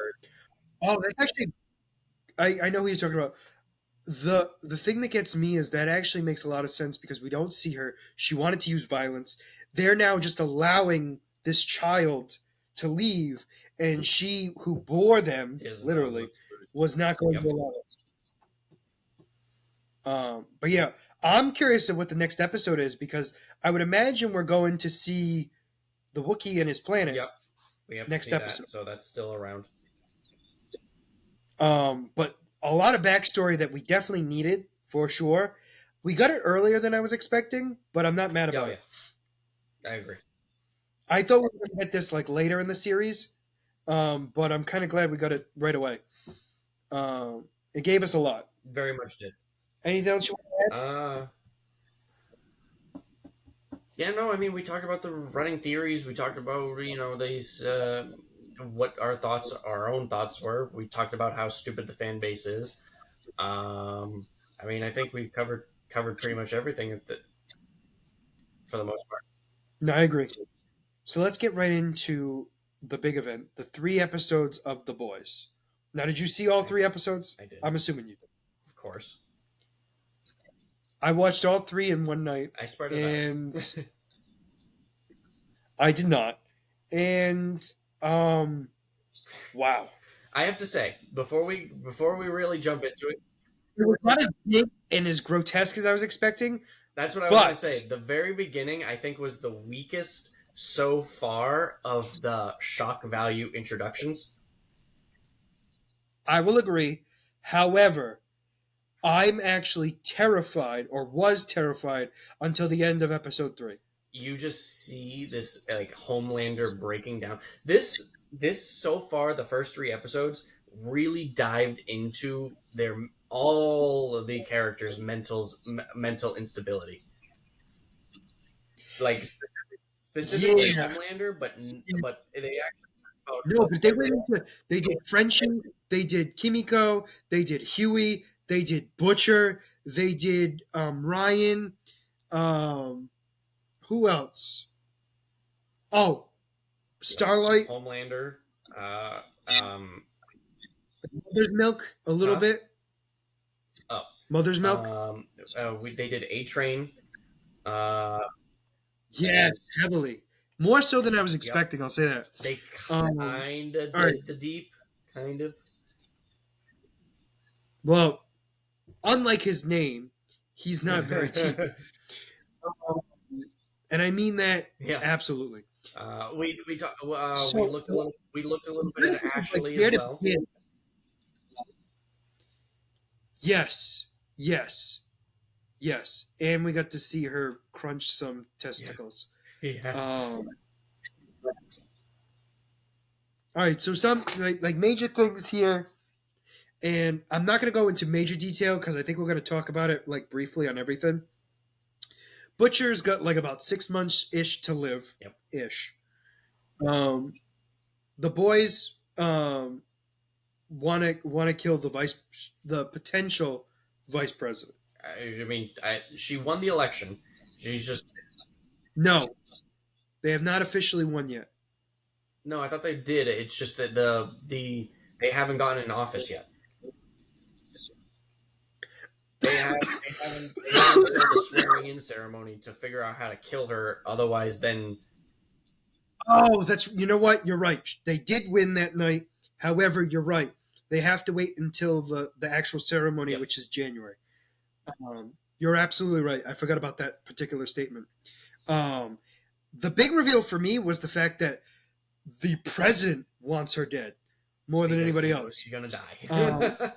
Oh, that's actually I know who you're talking about. The thing that gets me is that actually makes a lot of sense because we don't see her. She wanted to use violence. They're now just allowing this child to leave, and she who bore them Is literally was not going to yep. allow it. But yeah, I'm curious of what the next episode is because I would imagine we're going to see the Wookiee and his planet Yep, we have to next see episode. that. So that's still around. But a lot of backstory that we definitely needed for sure. We got it earlier than I was expecting, but I'm not mad Yeah, oh, about yeah, it. I agree. I thought we were going to get this like later in the series, but I'm kind of glad we got it right away. It gave us a lot. Very much did. Anything else you want to Uh, yeah, no, I mean, we talked about the running theories. We talked about, these, what our thoughts, our own thoughts were. We talked about how stupid the fan base is. I mean, I think we covered pretty much everything for the most part. add? No, I agree. So let's get right into the big event, the 3 episodes of The Boys. Now, did you see all I 3 episodes? I did, I'm assuming you did. of course. I watched all 3 in one night, I spread it out. and I did not. And um, wow, I have to say, before we really jump into it, it was not as big and as grotesque as I was expecting, that's what I was gonna but say. The very beginning, I think, was the weakest so far of the shock value introductions. I will agree. However, I'm actually terrified, or was terrified, until the end of episode 3. You just see this like Homelander breaking down. This so far, the first 3 episodes really dived into their all of the characters' mental instability, like specifically Yeah, Homelander, but they actually talk no, about but they went into they did Frenchie, they did Kimiko, they did Huey, they did Butcher, they did Ryan. Um, who else? Oh, yep, Starlight, Homelander. Uh, um, Mother's Milk, a little huh? bit. Oh, Mother's Milk. they did A Train. Uh, Yes, heavily. More so than I was yep, expecting. I'll say that. they Um, kind of all right. did the deep, kind of. Well, unlike his name, he's not very deep, and I mean that Yeah. absolutely. We So, looked a little bit let's at go, like, Ashley as where to well. begin? Yes, yes, yes, and we got to see her crunch some Yeah. testicles. Yeah. All right, so some like major things here, and I'm not going to go into major detail because I think we're going to talk about it like briefly on everything. Butcher's got like about 6 months ish to live, Yep. ish. Um, the boys want to kill the potential vice president. I mean, she won the election. She's just No, they have not officially won yet. no. I thought they did. It's just that they haven't gotten in office yet. They haven't said the swearing in ceremony to figure out how to kill her. Otherwise, then Oh, that's you know what? You're right. They did win that night. However, you're right. They have to wait until the actual ceremony, yep. which is January. You're absolutely right. I forgot about that particular statement. Um, the big reveal for me was the fact that the president wants her dead more than Because anybody he knows else. she's gonna Um, die.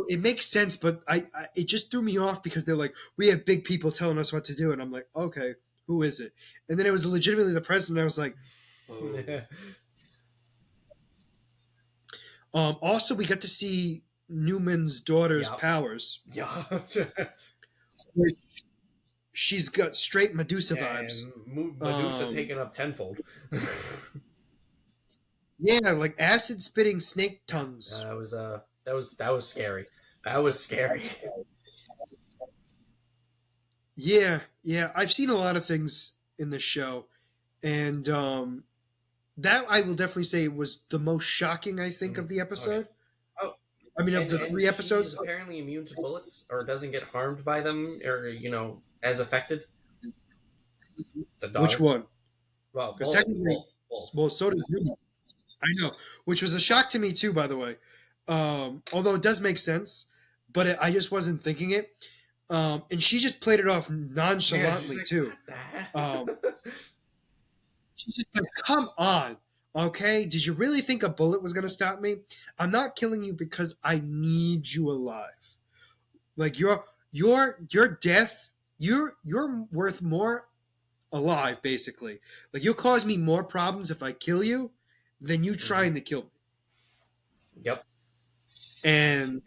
it makes sense, but it just threw me off because they're like, we have big people telling us what to do, and I'm like, okay, who is it? And then it was legitimately the president. I was like, oh. Also, we got to see Newman's daughter's Yep. powers. Yeah. Which she's got straight Medusa Yeah, vibes. and Medusa taken up tenfold. Yeah, like acid spitting snake tongues. That was scary. That was scary. Yeah, yeah. I've seen a lot of things in this show, and that I will definitely say was the most shocking. I think Mhm. of the Oh yeah. episode. Oh, I mean, of and the and three she's episodes. apparently immune to bullets, or doesn't get harmed by them, or as affected. The Which daughter. one? Well, Because both, technically, both, both. well, so did Newman. I know, which was a shock to me too, by the way. Although it does make sense. I just wasn't thinking it. And she just played it off Yeah, she's nonchalantly like, too. what the Um, heck? she's just like, "Come on, okay? Did you really think a bullet was gonna stop me? I'm not killing you because I need you alive. Like your death, you're worth more alive, basically. Like you'll cause me more problems if I kill you than you Hmm. trying to kill me." Yep. And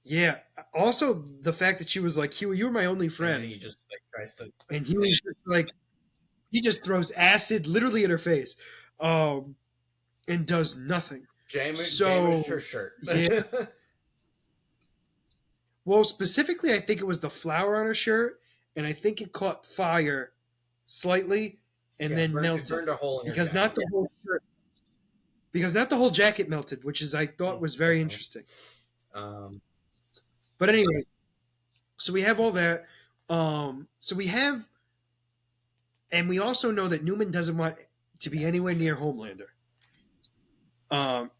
yeah, also the fact that she was like, "Huey, you were my only And friend," he just like tries to and he was just like, he just throws acid literally in her face, um, and does nothing. damaged her So shirt. yeah, well, specifically, I think it was the flower on her shirt, and I think it caught fire slightly and Yeah, then it melted burned a hole in her because jacket. not the whole shirt, because not the whole jacket melted, which is I thought was very Definitely. interesting. Um, But anyway, so we have all that. So we have, and we also know that Newman doesn't want to be that's for anywhere sure. near Homelander.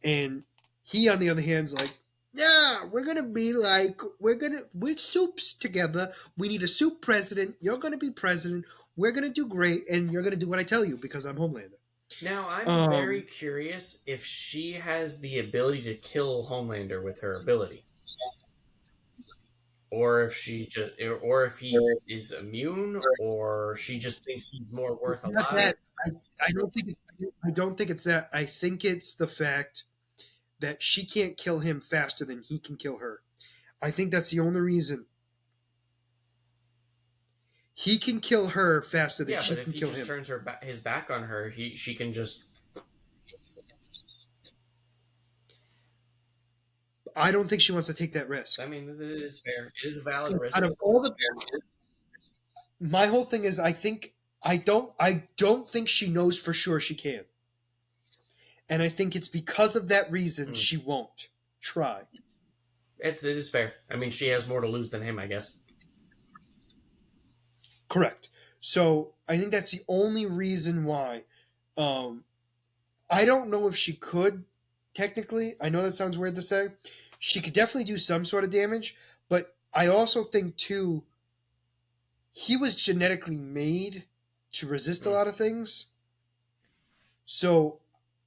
And he, on the other hand, is like, yeah, we're soups together. We need a soup president. You're gonna be president. We're gonna do great, and you're gonna do what I tell you because I'm Homelander. Now, I'm very Um, curious if she has the ability to kill Homelander with her ability, or if or if he is immune, or she just thinks he's more it's worth not that. alive. I, I don't think it's. I don't think it's that. I think it's the fact that she can't kill him faster than he can kill her. I think that's the only reason he can kill her faster than Yeah, but she if can he kill just him. turns his back on her, she can just. I don't think she wants to take that risk. I mean, it is fair. It is a valid 'Cause out risk. of all the, my whole thing is, I don't think she knows for sure she can, and I think it's because of that reason Mm. she won't try. It is fair. I mean, she has more to lose than him, I guess. Correct. So I think that's the only reason why. Um, I don't know if she could technically. I know that sounds weird to say. She could definitely do some sort of damage, but I also think too he was genetically made to resist a Mm. lot of things. So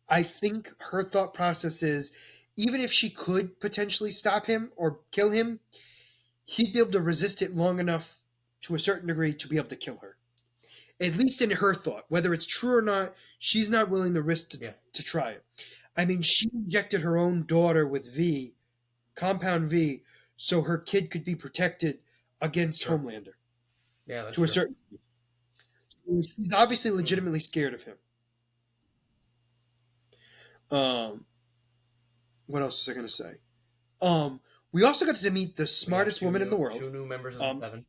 I think her thought process is even if she could potentially stop him or kill him, he'd be able to resist it long enough to a certain degree to be able to kill her. At least in her thought. Whether it's true or not, she's not willing to risk Yeah, to try it. I mean, she injected her own daughter with V, Compound V, so her kid could be protected against sure. Homelander Yeah, that's to a true. certain. She's obviously Hmm. legitimately scared of him. Um, what else was I going to say? Um, we also got to meet the We got smartest woman in the two world. new members of the Um, Seven.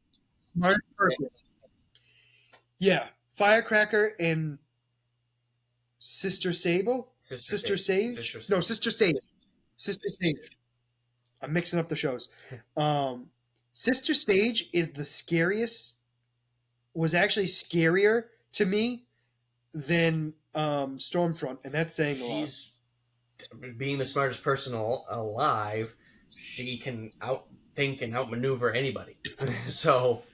smartest person. Yeah, Firecracker and Sister Sable. Sister Sister Sage. Sister Sage. No, Sage. Sister Sage. Sister Sage. I'm mixing up the shows. Um, Sister Sage is the scariest. Was actually scarier to me than Stormfront, and that's saying a lot. She's being the smartest person alive. She can outthink and outmaneuver anybody. So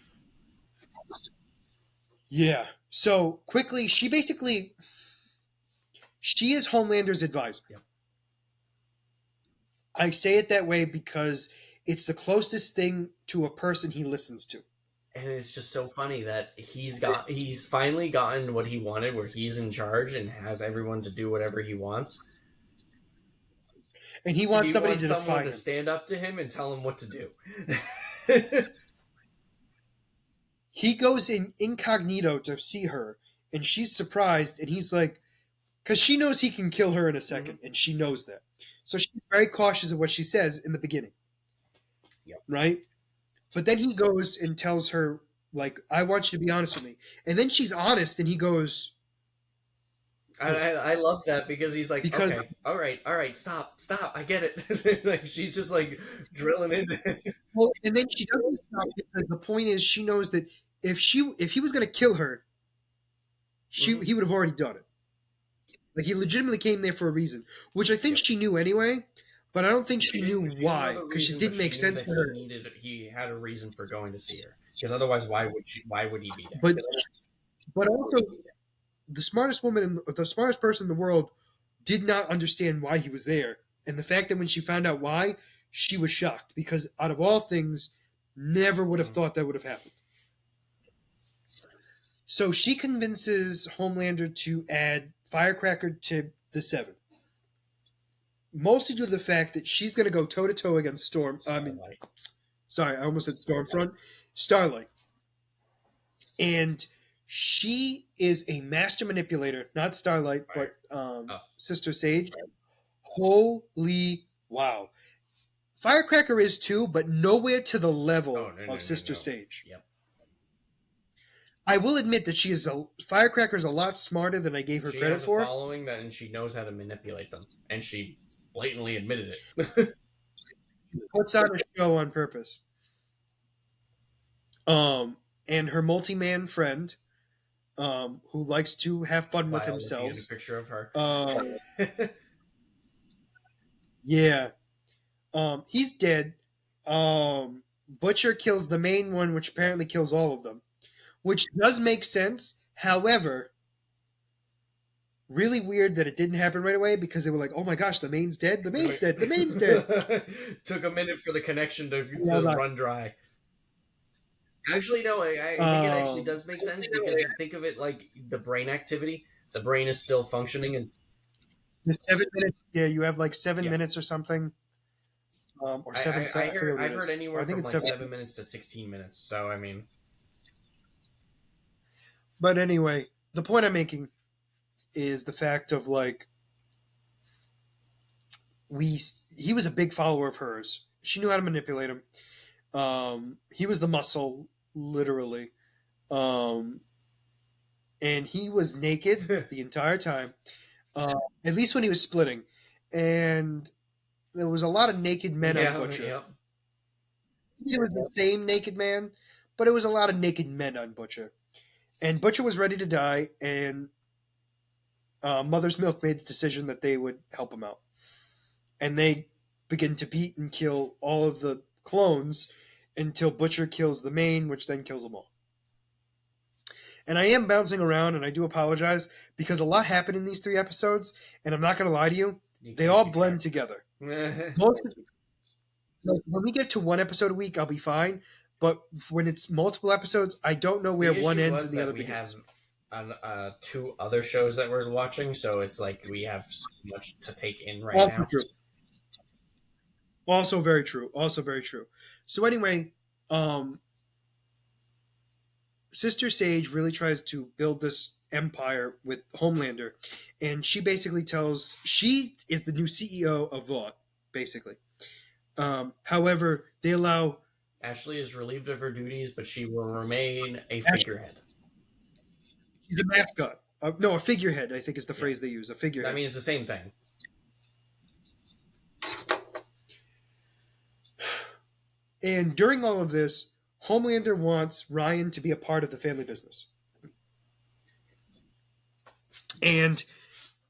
Yeah. So quickly, she is Homelander's advisor. yeah. I say it that way because it's the closest thing to a person he listens to. And it's just so funny that he's finally gotten what he wanted, where he's in charge and has everyone to do whatever he wants. And he wants He somebody wants to someone defy to him. stand up to him and tell him what to do. He goes in incognito to see her, and she's surprised, and he's like, because she knows he can kill her in a Hmm. second, and she knows that. So she's very cautious of what she says in the beginning, Yep. right? But then he goes and tells her, like, I want you to be honest with me. And then she's honest, and he goes, what? I love that because he's like, Because, okay, all right, stop, I get it. Like she's just like drilling into it. well, and then she doesn't stop because the point is she knows that if he was going to kill her, Hmm. he would have already done it. Like he legitimately came there for a reason, which I think Yep. she knew anyway. but I don't think she knew She didn't know why the because it reason, but didn't she make knew sense that to her. he had a reason for going to see her. Because otherwise, why would he be there? But also the smartest person in the world did not understand why he was there, and the fact that when she found out why, she was shocked because out of all things, never would have Mm. thought that would have happened. So she convinces Homelander to add Firecracker to the Seven, mostly due to the fact that she's going to go toe to toe against Storm. I mean, Starlight. sorry, I almost said Stormfront, Starlight, and she is a master manipulator. Not Starlight, Fire. but Oh, Sister Sage. Holy wow! Firecracker is too, but nowhere to the oh level no of no no Sister no. Sage. Yep. I will admit that Firecracker is a lot smarter than I gave her She credit has a for. following that, and she knows how to manipulate them, and she blatantly admitted it. Puts on a show on purpose. Um, and her multi-man friend, who likes to have fun with While looking himself. at a picture of her. Um, yeah, he's dead. Butcher kills the main one, which Yep. apparently kills all of them, which does make sense. However, really weird that it didn't happen right away because they were like, "Oh my gosh, the main's dead! The main's dead! The main's dead!" Took a minute for the connection Yeah, to run dry. Actually, no, I think it actually um, does make sense because think of it like the brain activity. The brain is still functioning, and the 7 minutes. Yeah, you have like seven yeah, minutes or something, or seven. I forget what I've it heard is. I anywhere think from it's like 7. 7 minutes to 16 minutes. So I mean, But anyway, the point I'm making is the fact of like we he was a big follower of hers. She knew how to manipulate him. He was the muscle, literally, um, and he was naked the entire time. At least when he was splitting, and there was a lot of naked men on yeah, Butcher. yeah. It was the same naked man, but it was a lot of naked men on Butcher. And Butcher was ready to die, and Mother's Milk made the decision that they would help him out. And they begin to beat and kill all of the clones until Butcher kills the main, which then kills them all. And I am bouncing around, and I do apologize because a lot happened in these 3 episodes, and I'm not going to lie to you, You they can't all keep blend track. together. We Most like, when we get to one episode a week, I'll be fine. But when it's multiple episodes, I don't know where The one issue ends was and the that other we have begins. two other shows that we're watching, so it's like we have so much to take in right Also now. true. Also very true. Also very true. So anyway, um, Sister Sage really tries to build this empire with Homelander, and she basically tells she is the new CEO of Vought, basically. However, they allow Ashley is relieved of her duties, but she will remain a Ashley, figurehead. she's a mascot. No, a figurehead. I think is the Yeah, phrase they use. A I figurehead. mean it's the same thing. And during all of this, Homelander wants Ryan to be a part of the family business. And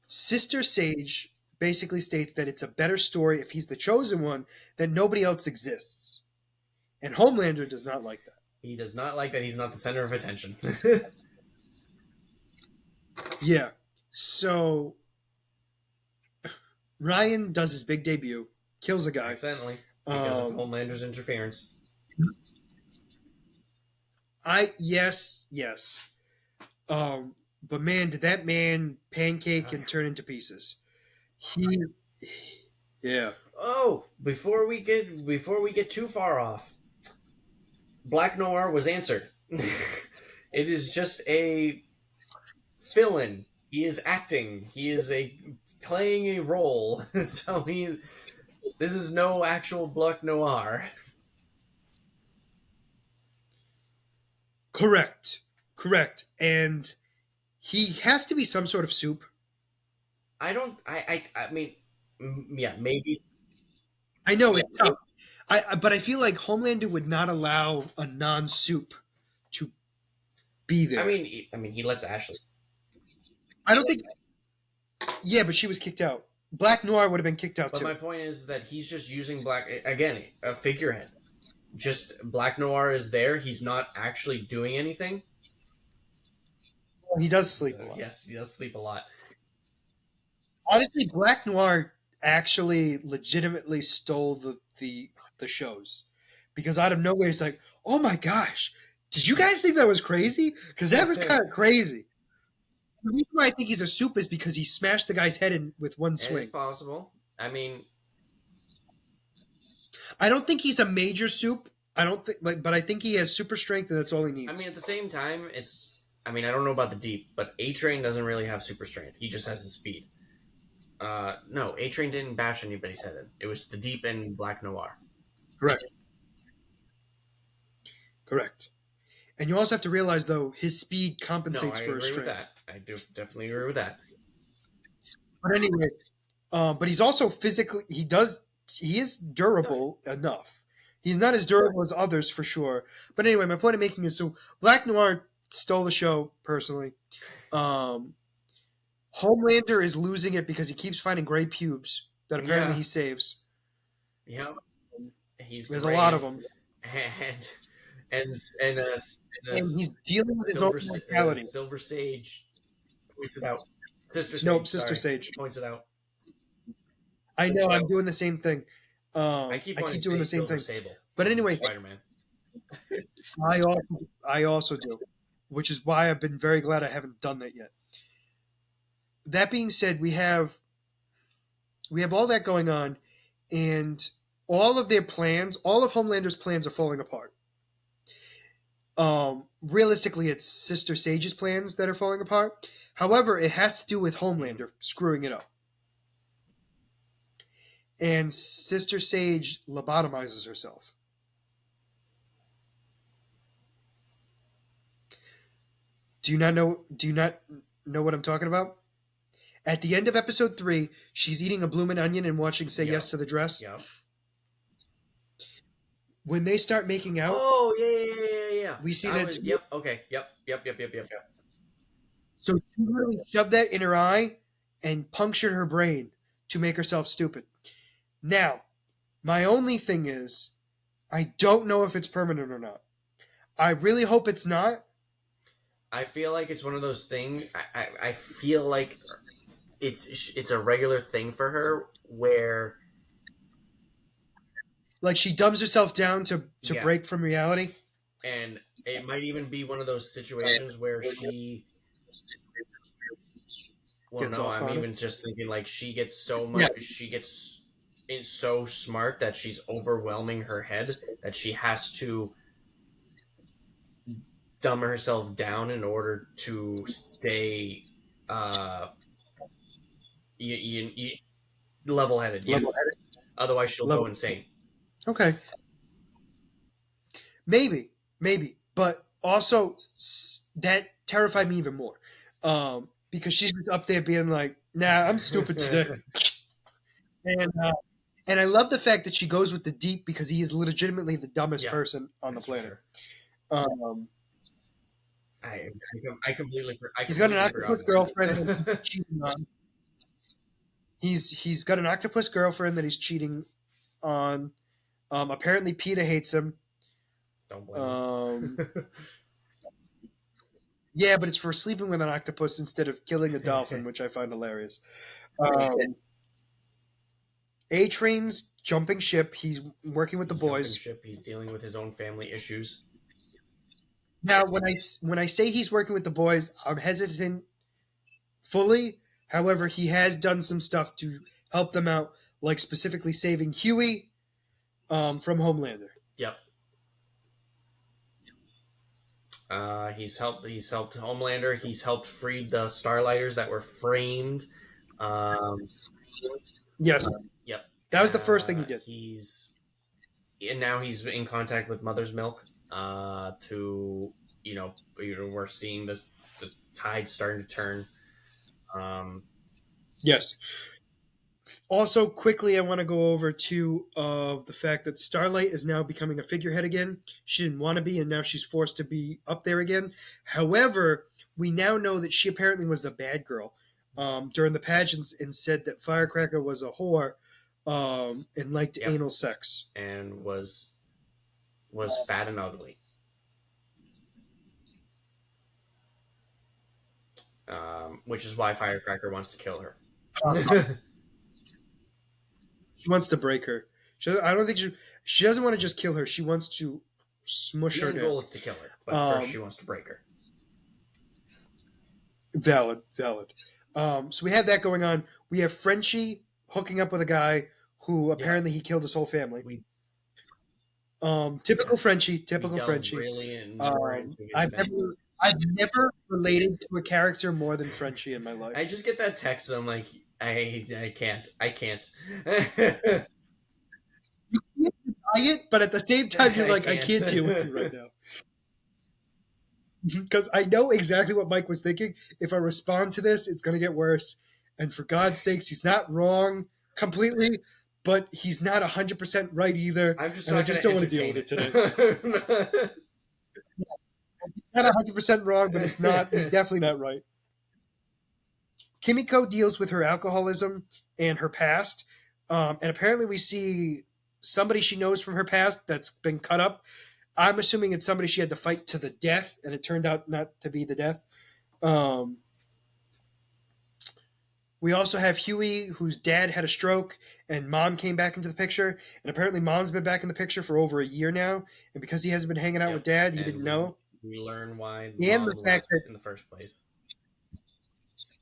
Sister Sage basically states that it's a better story if he's the chosen one, that nobody else exists. And Homelander does not like that. He does not like that he's not the center of attention. Yeah. So Ryan does his big debut, kills a guy. Accidentally, because of Um, Homelander's interference. yes. But man, did that man pancake and turn into pieces. He, yeah. Oh, before we get too far off, Black Noir was answered. It is just a fill-in. He is acting. He is a playing a role. So he this is no actual Black Noir. Correct. Correct. And he has to be some sort of soup. I don't. I mean, yeah, maybe. I know it's tough. But I feel like Homelander would not allow a non-soup to be there. I mean, he lets Ashley. I don't think. Yeah, but she was kicked out. Black Noir would have been kicked out But my too. point is that he's just using black again, a figurehead. Just Black Noir is there. He's not actually doing anything. Well, he does sleep a So, lot. yes, he does sleep a lot. Honestly, Black Noir actually legitimately stole the shows because out of nowhere he's like, "Oh my gosh, did you guys think that was crazy? Because that was kind It of crazy." The reason why I think he's a soup is because he smashed the guy's head in with one is swing. possible. I mean, I don't think he's a major soup. I don't think, like, but I think he has super strength, and that's all he I needs. mean, at the same time, it's. I mean, I don't know about the deep, but A Train doesn't really have super strength. He just has the speed. No, A Train didn't bash anybody's head in. It was the deep and Black Noir. Correct. Correct. And you also have to realize, though, his speed No, compensates I for his agree with strength. that. I do definitely agree with that. But anyway, but he's also physically, he is No, durable enough. He's not as durable as others for sure. But anyway, my point I'm making is so Black Noir stole the show personally. Um, Homelander is losing it because he keeps finding gray pubes that apparently yeah, he saves. yeah, he's There's a lot of gray, them, and and and and he's dealing with his own mortality. Silver Sage points it out. Sister Nope, Sage, Sister sorry, Sage. points it out. I know I'm doing the same thing. I keep I wanting keep to doing say the same Silver thing. Sable But from anyway, Spider Man. I also do, which is why I've been very glad I haven't done that yet. That being said, we have all that going on, and all of their plans, all of Homelander's plans are falling apart. Realistically, it's Sister Sage's plans that are falling apart. However, it has to do with Mhm. Homelander screwing it up, and Sister Sage lobotomizes herself. Do you not know? Do you not know what I'm talking about? At the end of episode 3, she's eating a bloomin' onion and watching Say Yes Yep, to the Dress. yep. When they start making out, Oh yeah, yeah, yeah, yeah, yeah. we see I that. was. Yep. Okay. Yep. Yep. Yep. Yep. Yep. Yep. So she literally shoved that in her eye and punctured her brain to make herself stupid. Now, my only thing is, I don't know if it's permanent or not. I really hope it's not. I feel like it's one of those things. I feel like it's a regular thing for her where Like she dumbs herself down to yeah, break from reality. and it might even be one of those situations where she. Well, Gets no, off I'm on it. even just thinking like she gets so Yeah, much. She gets it's so smart that she's overwhelming her head that she has to dumb herself down in order to stay uh you level headed. Yeah, level headed. otherwise she'll go Level. insane. Okay, maybe, but also that terrified me even more because she's just up there being like, "Nah, I'm stupid today," and uh, and I love the fact that she goes with the deep because he is legitimately the dumbest Yeah, person on the that's for planet. sure. Um, I he's got an completely forgot octopus about girlfriend that he's that. cheating on. He's got an octopus girlfriend that he's cheating on. Apparently, PETA hates him. Don't blame Um, him. yeah, but it's for sleeping with an octopus instead of killing a dolphin, which I find hilarious. Um, A Train's jumping ship. He's working with the He's jumping boys. ship. He's dealing with his own family issues. Now, when I say he's working with the boys, I'm hesitant fully. However, he has done some stuff to help them out, like specifically saving Huey from Homelander. Yep. He's helped Homelander. He's helped free the Starlighters that were framed. Um, Yes, yep. that was the first thing he did. He's and now he's in contact with Mother's Milk. To we're seeing the tide starting to turn. Um, Yes. Also, quickly, I want to go over too of the fact that Starlight is now becoming a figurehead again. She didn't want to be, and now she's forced to be up there again. However, we now know that she apparently was the bad girl during the pageants and said that Firecracker was a whore and liked Yep, anal sex. and was fat and ugly. Which is why Firecracker wants to kill her. The She wants to break her. I don't think she doesn't want to just kill her. She wants to smush her end down. goal is to kill her, but first she Um, wants to break her. Valid, valid. So we have that going on. We have Frenchie hooking up with a guy who Yeah, apparently he killed his whole family. we Typical Frenchie, we typical delve Frenchie. really and more into his mess. I've never related to a character more than Frenchie in my I life. just get that text. And I'm like, I can't. You can't deny it, but at the same time, you're I like, I can't. can't deal with you right now. Because I know exactly what Mike was thinking. If I respond to this, it's going to get worse. And for God's sakes, he's not wrong completely, but he's not 100% right either. I'm just And I not going just to don't want to deal entertain with it today. it. He's not 100% wrong, but he's definitely not right. Kimiko deals with her alcoholism and her past. And apparently, we see somebody she knows from her past that's been cut up. I'm assuming it's somebody she had to fight to the death, and it turned out not to be the death. Um, we also have Huey, whose dad had a stroke, and mom came back into the picture. And apparently, mom's been back in the picture for over a year now. And because he hasn't been hanging out with Yep, dad, he and didn't we know. we learn why And the mom fact left that, in the first place.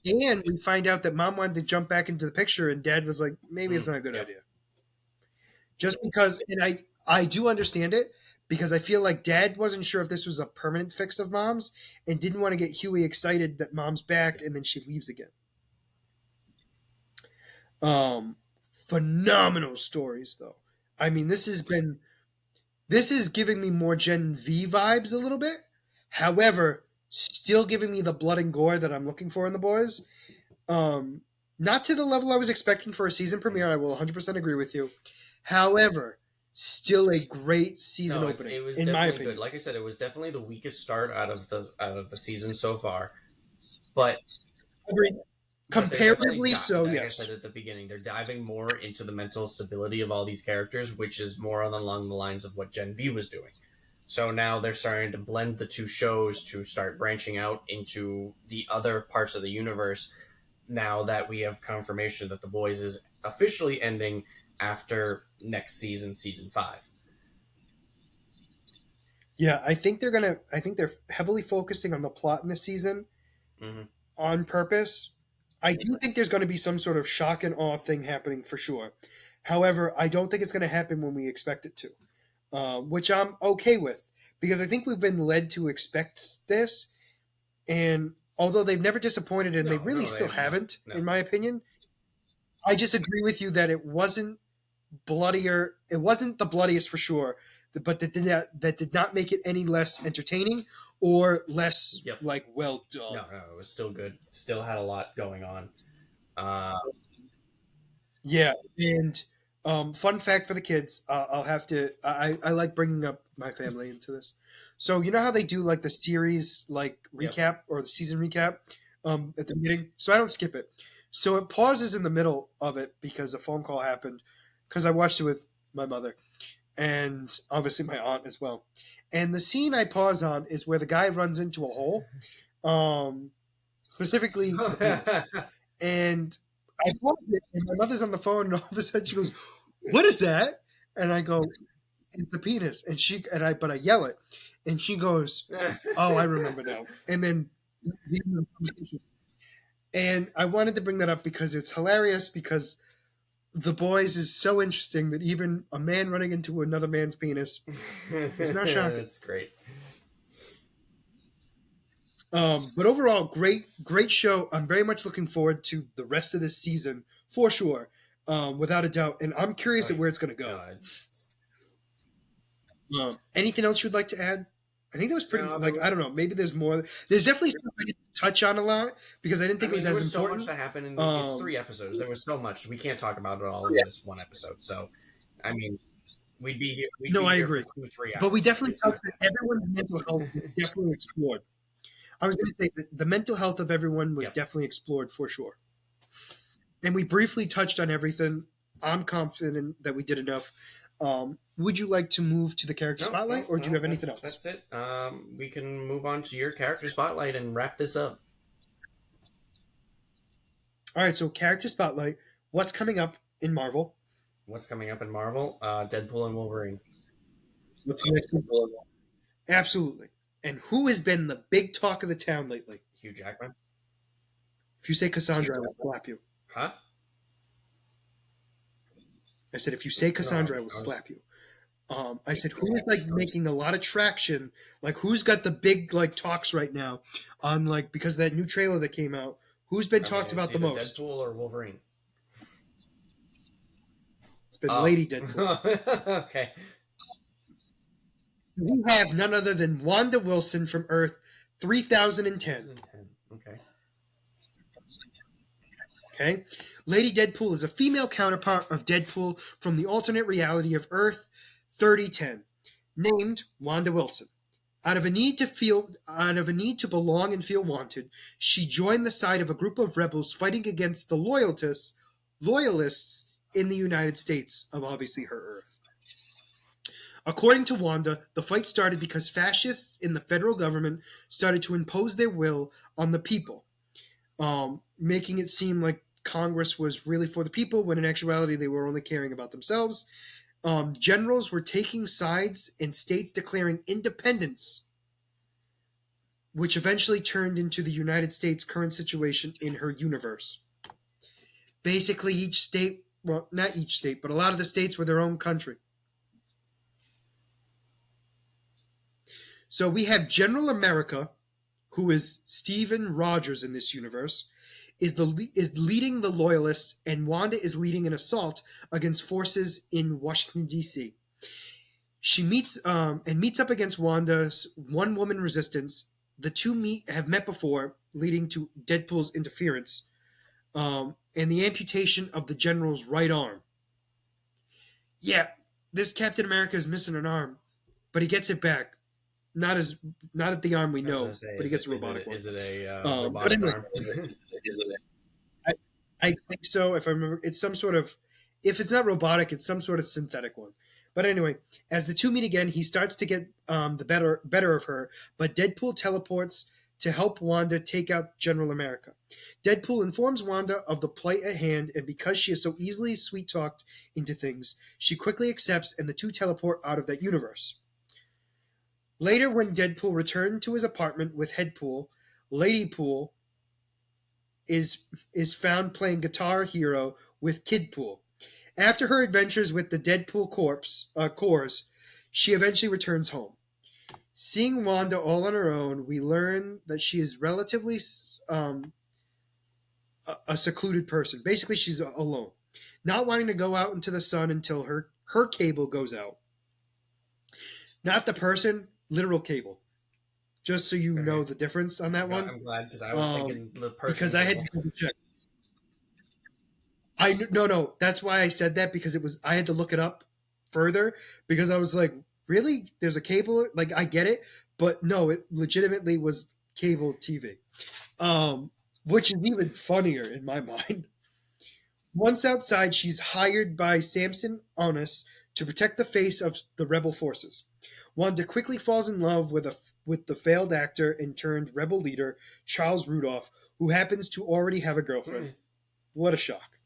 and we find out that mom wanted to jump back into the picture, and dad was like, maybe it's not a good Yep. idea. Just because, and I do understand it because I feel like dad wasn't sure if this was a permanent fix of mom's and didn't want to get Huey excited that mom's back and then she leaves again. Um, Phenomenal stories though. I mean, this is giving me more Gen V vibes a little bit. However, still giving me the blood and gore that I'm looking for in the boys. Um, Not to the level I was expecting for a season premiere. I will 100% agree with you. However, still a great season No, it opening, was in my definitely good. opinion. Like I said, it was definitely the weakest start out of the season so far. But Agreed. they're definitely Comparatively so, like I said yes. at the beginning, they're diving more into the mental stability of all these characters, which is more along the lines of what Gen V was doing. So now they're starting to blend the two shows to start branching out into the other parts of the universe. Now that we have confirmation that The Boys is officially ending after next season, season 5. Yeah, I think they're heavily focusing on the plot in this season Mm-hmm. on purpose. I do think there's going to be some sort of shock and awe thing happening for sure. However, I don't think it's going to happen when we expect it to, which I'm okay with because I think we've been led to expect this. And although they've never disappointed and they No, really no, they still have not. haven't, No. in my opinion, I just agree with you that it wasn't bloodier. It wasn't the bloodiest for sure, but that did not make it any less entertaining or less Yep. like well done. No, it was still good. Still had a lot going on. Uh, Yeah, and fun fact for the kids, I'll have to. I like bringing up my family into this. So you know how they do like the series like yep. recap or the season recap at the beginning. So I don't skip it. So it pauses in the middle of it because a phone call happened. Because I watched it with my mother and obviously my aunt as well. And the scene I pause on is where the guy runs into a hole, specifically the penis. And I paused it, and my mother's on the phone, and all of a sudden she goes, "What is that?" And I go, "It's a penis." But I yell it, and she goes, "Oh, I remember now." And then the end of the conversation. And I wanted to bring that up because it's hilarious because the boys is so interesting that even a man running into another man's penis is not shocking. That's great. But overall, great show. I'm very much looking forward to the rest of this season for sure, without a doubt. And I'm curious Oh at yeah. where it's going to No, go. Anything else you'd like to add? I think that was pretty. no, Like I don't know. Maybe there's more. There's definitely stuff I didn't touch on a lot because I didn't I think it mean, was there as was so much important. that happened in it's Um, 3 episodes. There was so much we can't talk about it all in yeah. this one episode. So, I mean, we'd No, be I here for agree. two, three But we hours. definitely It's not touched that everyone's mental health was definitely explored. I was going to say that the mental health of everyone was Yep. definitely explored for sure. And we briefly touched on everything. I'm confident that we did enough. Would you like to move to the character No, spotlight, no, or do you no. have anything else? That's it. We can move on to your character spotlight and wrap this up. All right, so character spotlight. What's coming up in Marvel? What's coming up in Marvel? Deadpool and Wolverine. What's next? Absolutely. And who has been the big talk of the town lately? Hugh Jackman. If you say Cassandra, I will slap you. Huh? I said, if you say No, Cassandra, I will slap you. I said, who is like making a lot of traction? Like, who's got the big like talks right now on like because of that new trailer that came out? Who's been I mean, talked it's about the either most? Deadpool or Wolverine. It's been Oh. Lady Deadpool. Okay. So we have none other than Wanda Wilson from Earth 3010. 2010. Okay. Okay, Lady Deadpool is a female counterpart of Deadpool from the alternate reality of Earth 3010, named Wanda Wilson. Out of a need to belong and feel wanted, she joined the side of a group of rebels fighting against the loyalists in the United States of obviously her Earth. According to Wanda, the fight started because fascists in the federal government started to impose their will on the people, making it seem like Congress was really for the people when in actuality they were only caring about themselves. Generals were taking sides in states declaring independence, which eventually turned into the United States' current situation in her universe. Basically, each state, well, not each state, but a lot of the states were their own country. So we have General America, who is Stephen Rogers in this universe, is leading the Loyalists, and Wanda is leading an assault against forces in Washington D.C. She meets up against Wanda's one woman resistance. The two have met before, leading to Deadpool's interference, and the amputation of the general's right arm. Yeah, this Captain America is missing an arm, but he gets it back. Not as not at the arm we I was gonna know, say, but he gets a robotic one. is it a But robotic anyway, arm? I, I think so. If I remember, it's some sort of. If it's not robotic, it's some sort of synthetic one. But anyway, as the two meet again, he starts to get the better of her. But Deadpool teleports to help Wanda take out General America. Deadpool informs Wanda of the plight at hand, and because she is so easily sweet talked into things, she quickly accepts, and the two teleport out of that universe. Later, when Deadpool returned to his apartment with Headpool, Ladypool is found playing Guitar Hero with Kidpool. After her adventures with the Deadpool Corps, she eventually returns home. Seeing Wanda all on her own, we learn that she is relatively a secluded person. Basically, she's alone, not wanting to go out into the sun until her cable goes out. Not the person, literal cable. Just so you know Okay. the difference on that one, I'm glad because I was thinking the because person I had to cable. double check. I no. That's why I said that because it was I had to look it up further because I was like, really? There's a cable? Like I get it, but no, it legitimately was cable TV, which is even funnier in my mind. Once outside, she's hired by Samson Onus to protect the face of the rebel forces. Wanda quickly falls in love with the failed actor and turned rebel leader Charles Rudolph, who happens to already have a girlfriend. What a shock!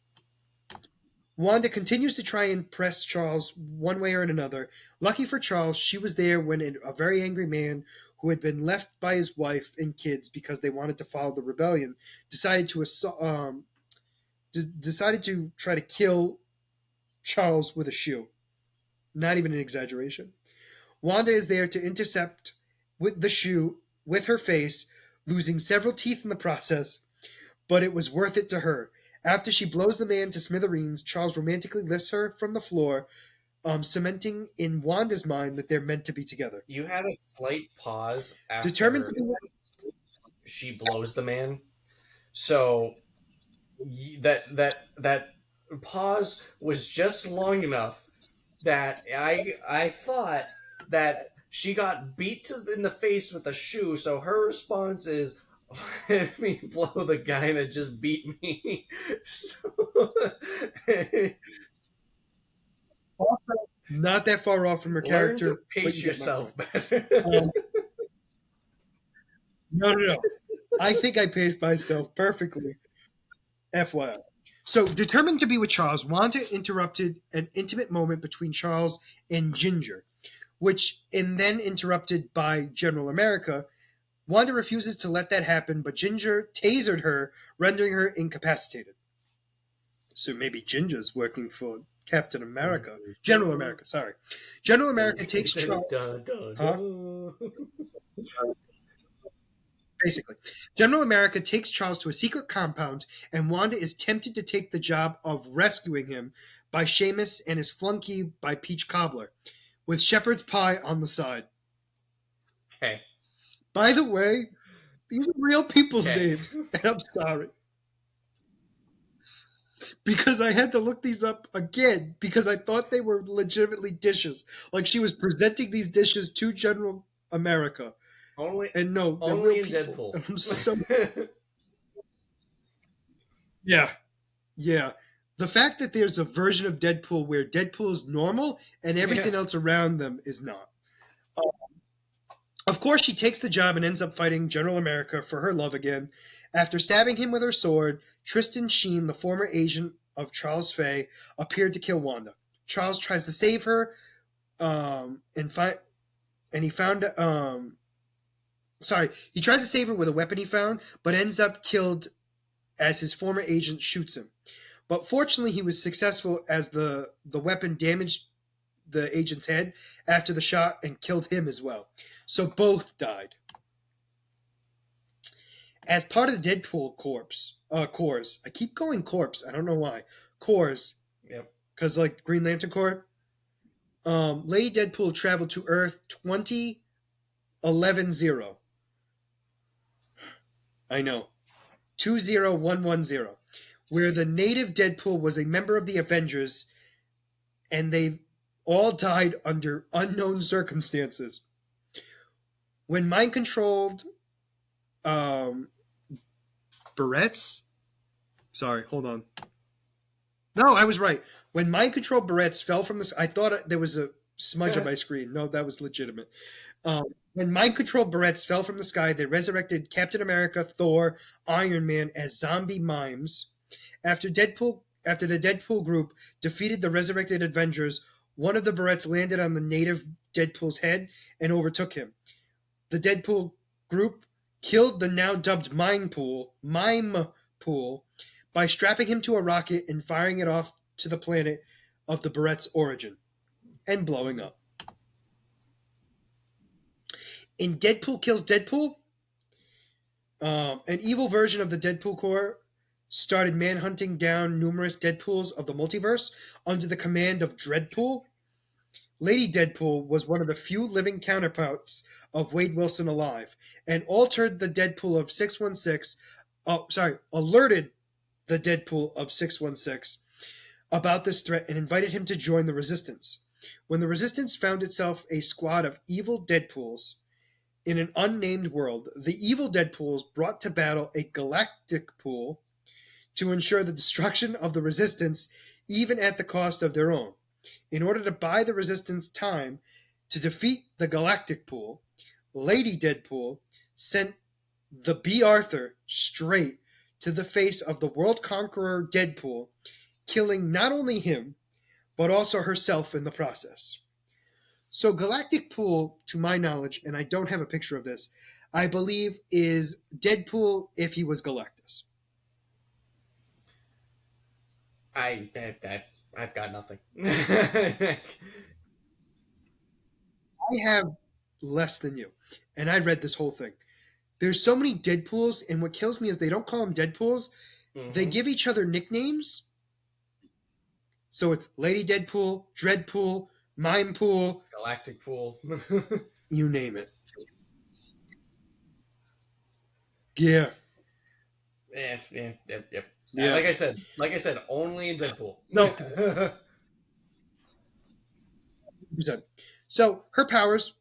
Wanda continues to try and press Charles one way or another. Lucky for Charles, she was there when a very angry man who had been left by his wife and kids because they wanted to follow the rebellion decided to try to kill Charles with a shoe. Not even an exaggeration. Wanda is there to intercept with the shoe with her face, losing several teeth in the process, but it was worth it to her. After she blows the man to smithereens, Charles romantically lifts her from the floor, cementing in Wanda's mind that they're meant to be together. You had a slight pause Determined to after be she blows the man, so that pause was just long enough that I thought that she got beat in the face with a shoe. So her response is, let me blow the guy that just beat me. So, Also, not that far off from her learn to character, but you pace get my point. yourself better. Um, no, no, no. I think I paced myself perfectly. FYI. So, determined to be with Charles, Wanda interrupted an intimate moment between Charles and Ginger, which and then interrupted by General America. Wanda refuses to let that happen, but Ginger tasered her, rendering her incapacitated. So maybe Ginger's working for Captain America. General America, sorry. General America takes Charles. Dun, dun, Huh? dun. Basically. General America takes Charles to a secret compound, and Wanda is tempted to take the job of rescuing him by Seamus and his flunky by Peach Cobbler, with shepherd's pie on the side. Okay. By the way, these are real people's Okay. names, and I'm sorry. Because I had to look these up again because I thought they were legitimately dishes. Like she was presenting these dishes to General America. Only, And no, they're real only in people. Deadpool. And I'm so yeah, yeah. The fact that there's a version of Deadpool where Deadpool is normal and Yeah. everything else around them is not. Of course, she takes the job and ends up fighting General America for her love again. After stabbing him with her sword, Tristan Sheen, the former agent of Charles Fay, appeared to kill Wanda. Charles tries to save her, and he found he tries to save her with a weapon he found, but ends up killed as his former agent shoots him. But fortunately, he was successful as the weapon damaged the agent's head after the shot and killed him as well. So both died. As part of the Deadpool Corps, I keep going corpse. I don't know why. Corps, Yep. because like Green Lantern Corps. Lady Deadpool traveled to Earth 2011 I know 20110, where the native Deadpool was a member of the Avengers, and they all died under unknown circumstances. When mind controlled um, Barrett's, sorry, hold on. No, I was right. When mind controlled Barrett's fell from this, I thought there was a smudge on my screen. No, that was legitimate. When mind controlled Barrett's fell from the sky, they resurrected Captain America, Thor, Iron Man as zombie mimes. After the Deadpool group defeated the resurrected Avengers, one of the Barrettes landed on the native Deadpool's head and overtook him. The Deadpool group killed the now dubbed Mime Pool, by strapping him to a rocket and firing it off to the planet of the Barrette's origin and blowing up. In Deadpool Kills Deadpool, an evil version of the Deadpool Corps started manhunting down numerous Deadpools of the multiverse under the command of Dreadpool. Lady Deadpool was one of the few living counterparts of Wade Wilson alive, and altered the Deadpool of 616. Alerted the Deadpool of 616 about this threat and invited him to join the Resistance. When the Resistance found itself a squad of evil Deadpools in an unnamed world, the evil Deadpools brought to battle a galactic pool to ensure the destruction of the Resistance, even at the cost of their own. In order to buy the Resistance time to defeat the galactic pool, Lady Deadpool sent the B. Arthur straight to the face of the world conqueror Deadpool, killing not only him, but also herself in the process. So, Galactic Pool, to my knowledge, and I don't have a picture of this, I believe is Deadpool if he was Galactus. I've got nothing. I have less than you, and I read this whole thing. There's so many Deadpools, and what kills me is they don't call them Deadpools. They Hmm. give each other nicknames. So it's Lady Deadpool, Dreadpool, Mime Pool, Galactic pool. you name it. Yeah, Yeah, yep, yep. yeah. Like I said, only in Deadpool. No, 100%. So her powers,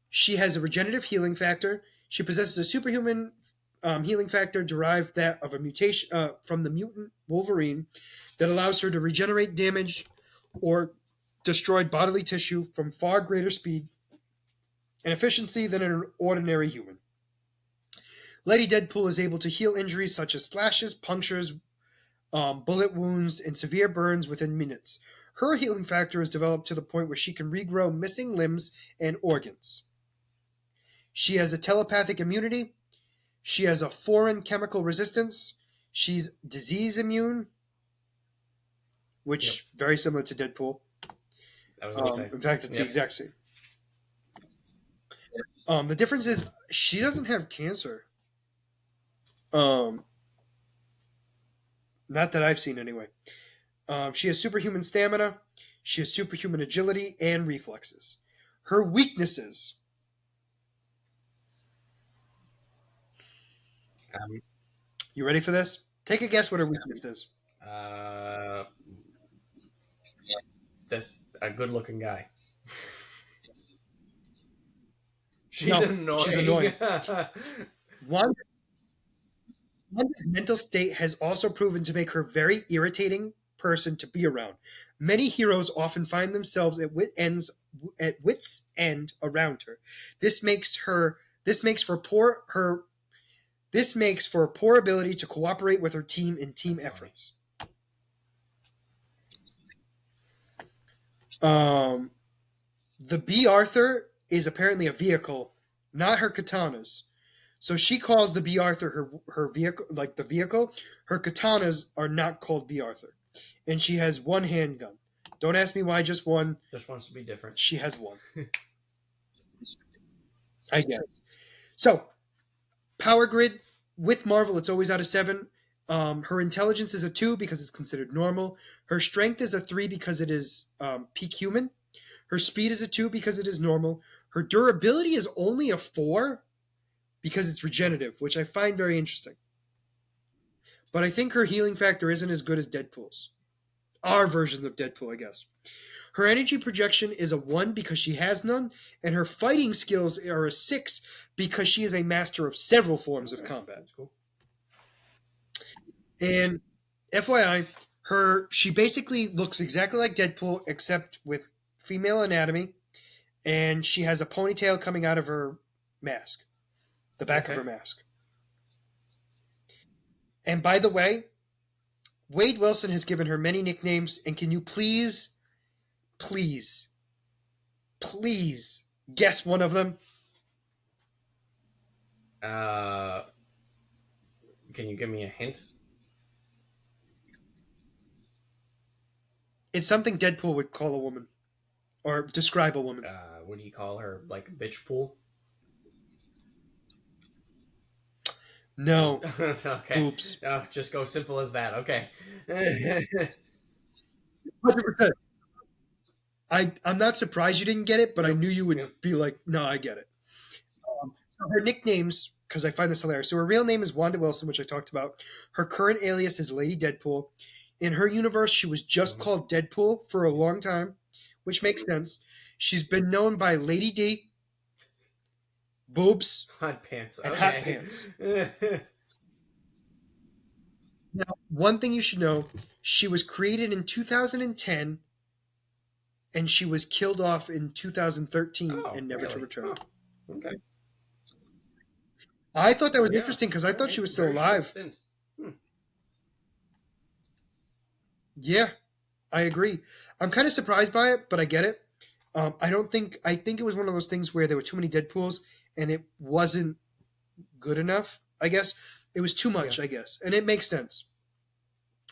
she has a regenerative healing factor. She possesses a superhuman healing factor derived that of a mutation from the mutant Wolverine that allows her to regenerate damage or destroy bodily tissue from far greater speed and efficiency than an ordinary human. Lady Deadpool is able to heal injuries such as slashes, punctures, bullet wounds, and severe burns within minutes. Her healing factor is developed to the point where she can regrow missing limbs and organs. She has a telepathic immunity. She has a foreign chemical resistance. She's disease immune, Yep. which very similar to Deadpool. I was gonna say. In fact, it's the Yep. exact same. The difference is she doesn't have cancer. Um, Not that I've seen anyway. She has superhuman stamina. She has superhuman agility and reflexes. Her weaknesses. Um, You ready for this? Take a guess what her weakness is. uh, that's a good-looking guy. She's No, she's annoying. annoying. One Wanda's mental state has also proven to make her a very irritating person to be around. Many heroes often find themselves at wits end around her. This makes her this makes for poor her this makes for a poor ability to cooperate with her team in team That's funny. efforts. Um, the B Arthur is apparently a vehicle, not her katanas. So she calls the B Arthur her vehicle, like the vehicle. Her katanas are not called B Arthur, and she has one handgun. Don't ask me why just one. Just wants to be different. She has one, I guess. So power grid with Marvel, it's always out of 7. Her intelligence is a 2 because it's considered normal. Her strength is a 3 because it is peak human. Her speed is a 2 because it is normal. Her durability is only a 4 because it's regenerative, which I find very interesting. But I think her healing factor isn't as good as Deadpool's. Our version of Deadpool, I guess. Her energy projection is a 1 because she has none, and her fighting skills are a 6 because she is a master of several forms of combat. That's cool. And FYI, she basically looks exactly like Deadpool except with female anatomy, and she has a ponytail coming out of her mask, the back of Okay. her mask. And by the way, Wade Wilson has given her many nicknames, and can you please, please guess one of them? Uh, can you give me a hint? It's something Deadpool would call a woman or describe a woman. What do you call her? Like bitch pool? No, Okay. boobs. Oh, just go simple as that. Okay. 100%. I'm not surprised you didn't get it, but I Yep. knew you would Yep. be like, no, I get it. So her nicknames, because I find this hilarious. So her real name is Wanda Wilson, which I talked about. Her current alias is Lady Deadpool. In her universe, she was just Mhm. called Deadpool for a long time, which makes sense. She's been known by Lady D, Boobs, Hot pants. and Hot Okay. Pants. Now, one thing you should know, she was created in 2010 and she was killed off in 2013 Oh, and never to really? return. Oh, okay. I thought that was Yeah. interesting because I All thought right. she was still Very short alive. stint. Hmm. Yeah, I agree. I'm kind of surprised by it, but I get it. I think it was one of those things where there were too many Deadpools and it wasn't good enough. I guess it was too Yeah. much. I guess, and it makes sense.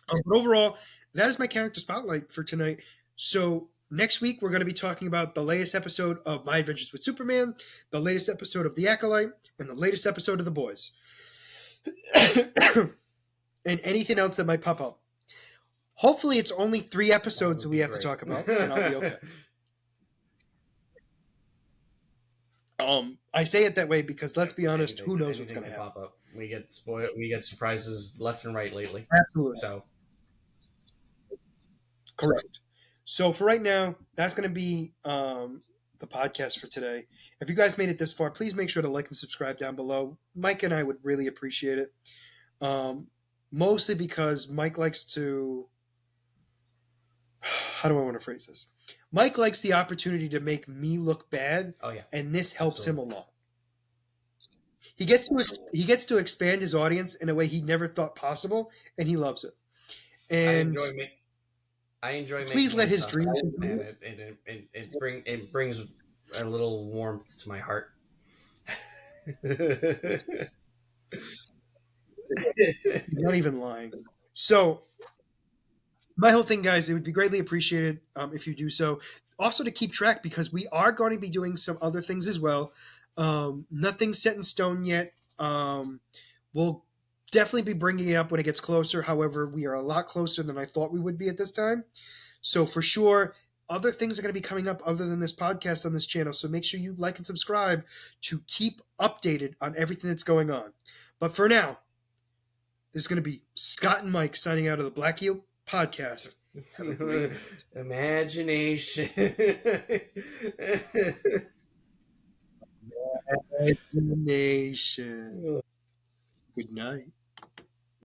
But overall, that is my character spotlight for tonight. So next week we're going to be talking about the latest episode of My Adventures with Superman, the latest episode of The Acolyte, and the latest episode of The Boys, and anything else that might pop up. Hopefully, it's only 3 That episodes would that we be have to great. talk about, and I'll be okay. I say it that way because let's be honest, who knows what's Anything going to can happen? pop up. We get spoiled. We get surprises left and right lately. Absolutely So correct. So for right now, that's going to be the podcast for today. If you guys made it this far, please make sure to like and subscribe down below. Mike and I would really appreciate it. Um, Mostly because Mike likes to. How do I want to phrase this? Mike likes the opportunity to make me look bad, Oh yeah, and this helps him a absolutely. lot. He gets to expand his audience in a way he never thought possible, and he loves it. I And enjoy make I enjoy please making let him his dream suffer, and continue. it brings a little warmth to my heart. He's not even lying. So my whole thing, guys, it would be greatly appreciated if you do so. Also, to keep track because we are going to be doing some other things as well. Nothing set in stone yet. We'll definitely be bringing it up when it gets closer. However, we are a lot closer than I thought we would be at this time. So for sure, other things are going to be coming up other than this podcast on this channel. So make sure you like and subscribe to keep updated on everything that's going on. But for now, this is going to be Scott and Mike signing out of the Black Eel podcast. Have a great night. Imagination. Imagination. Good night.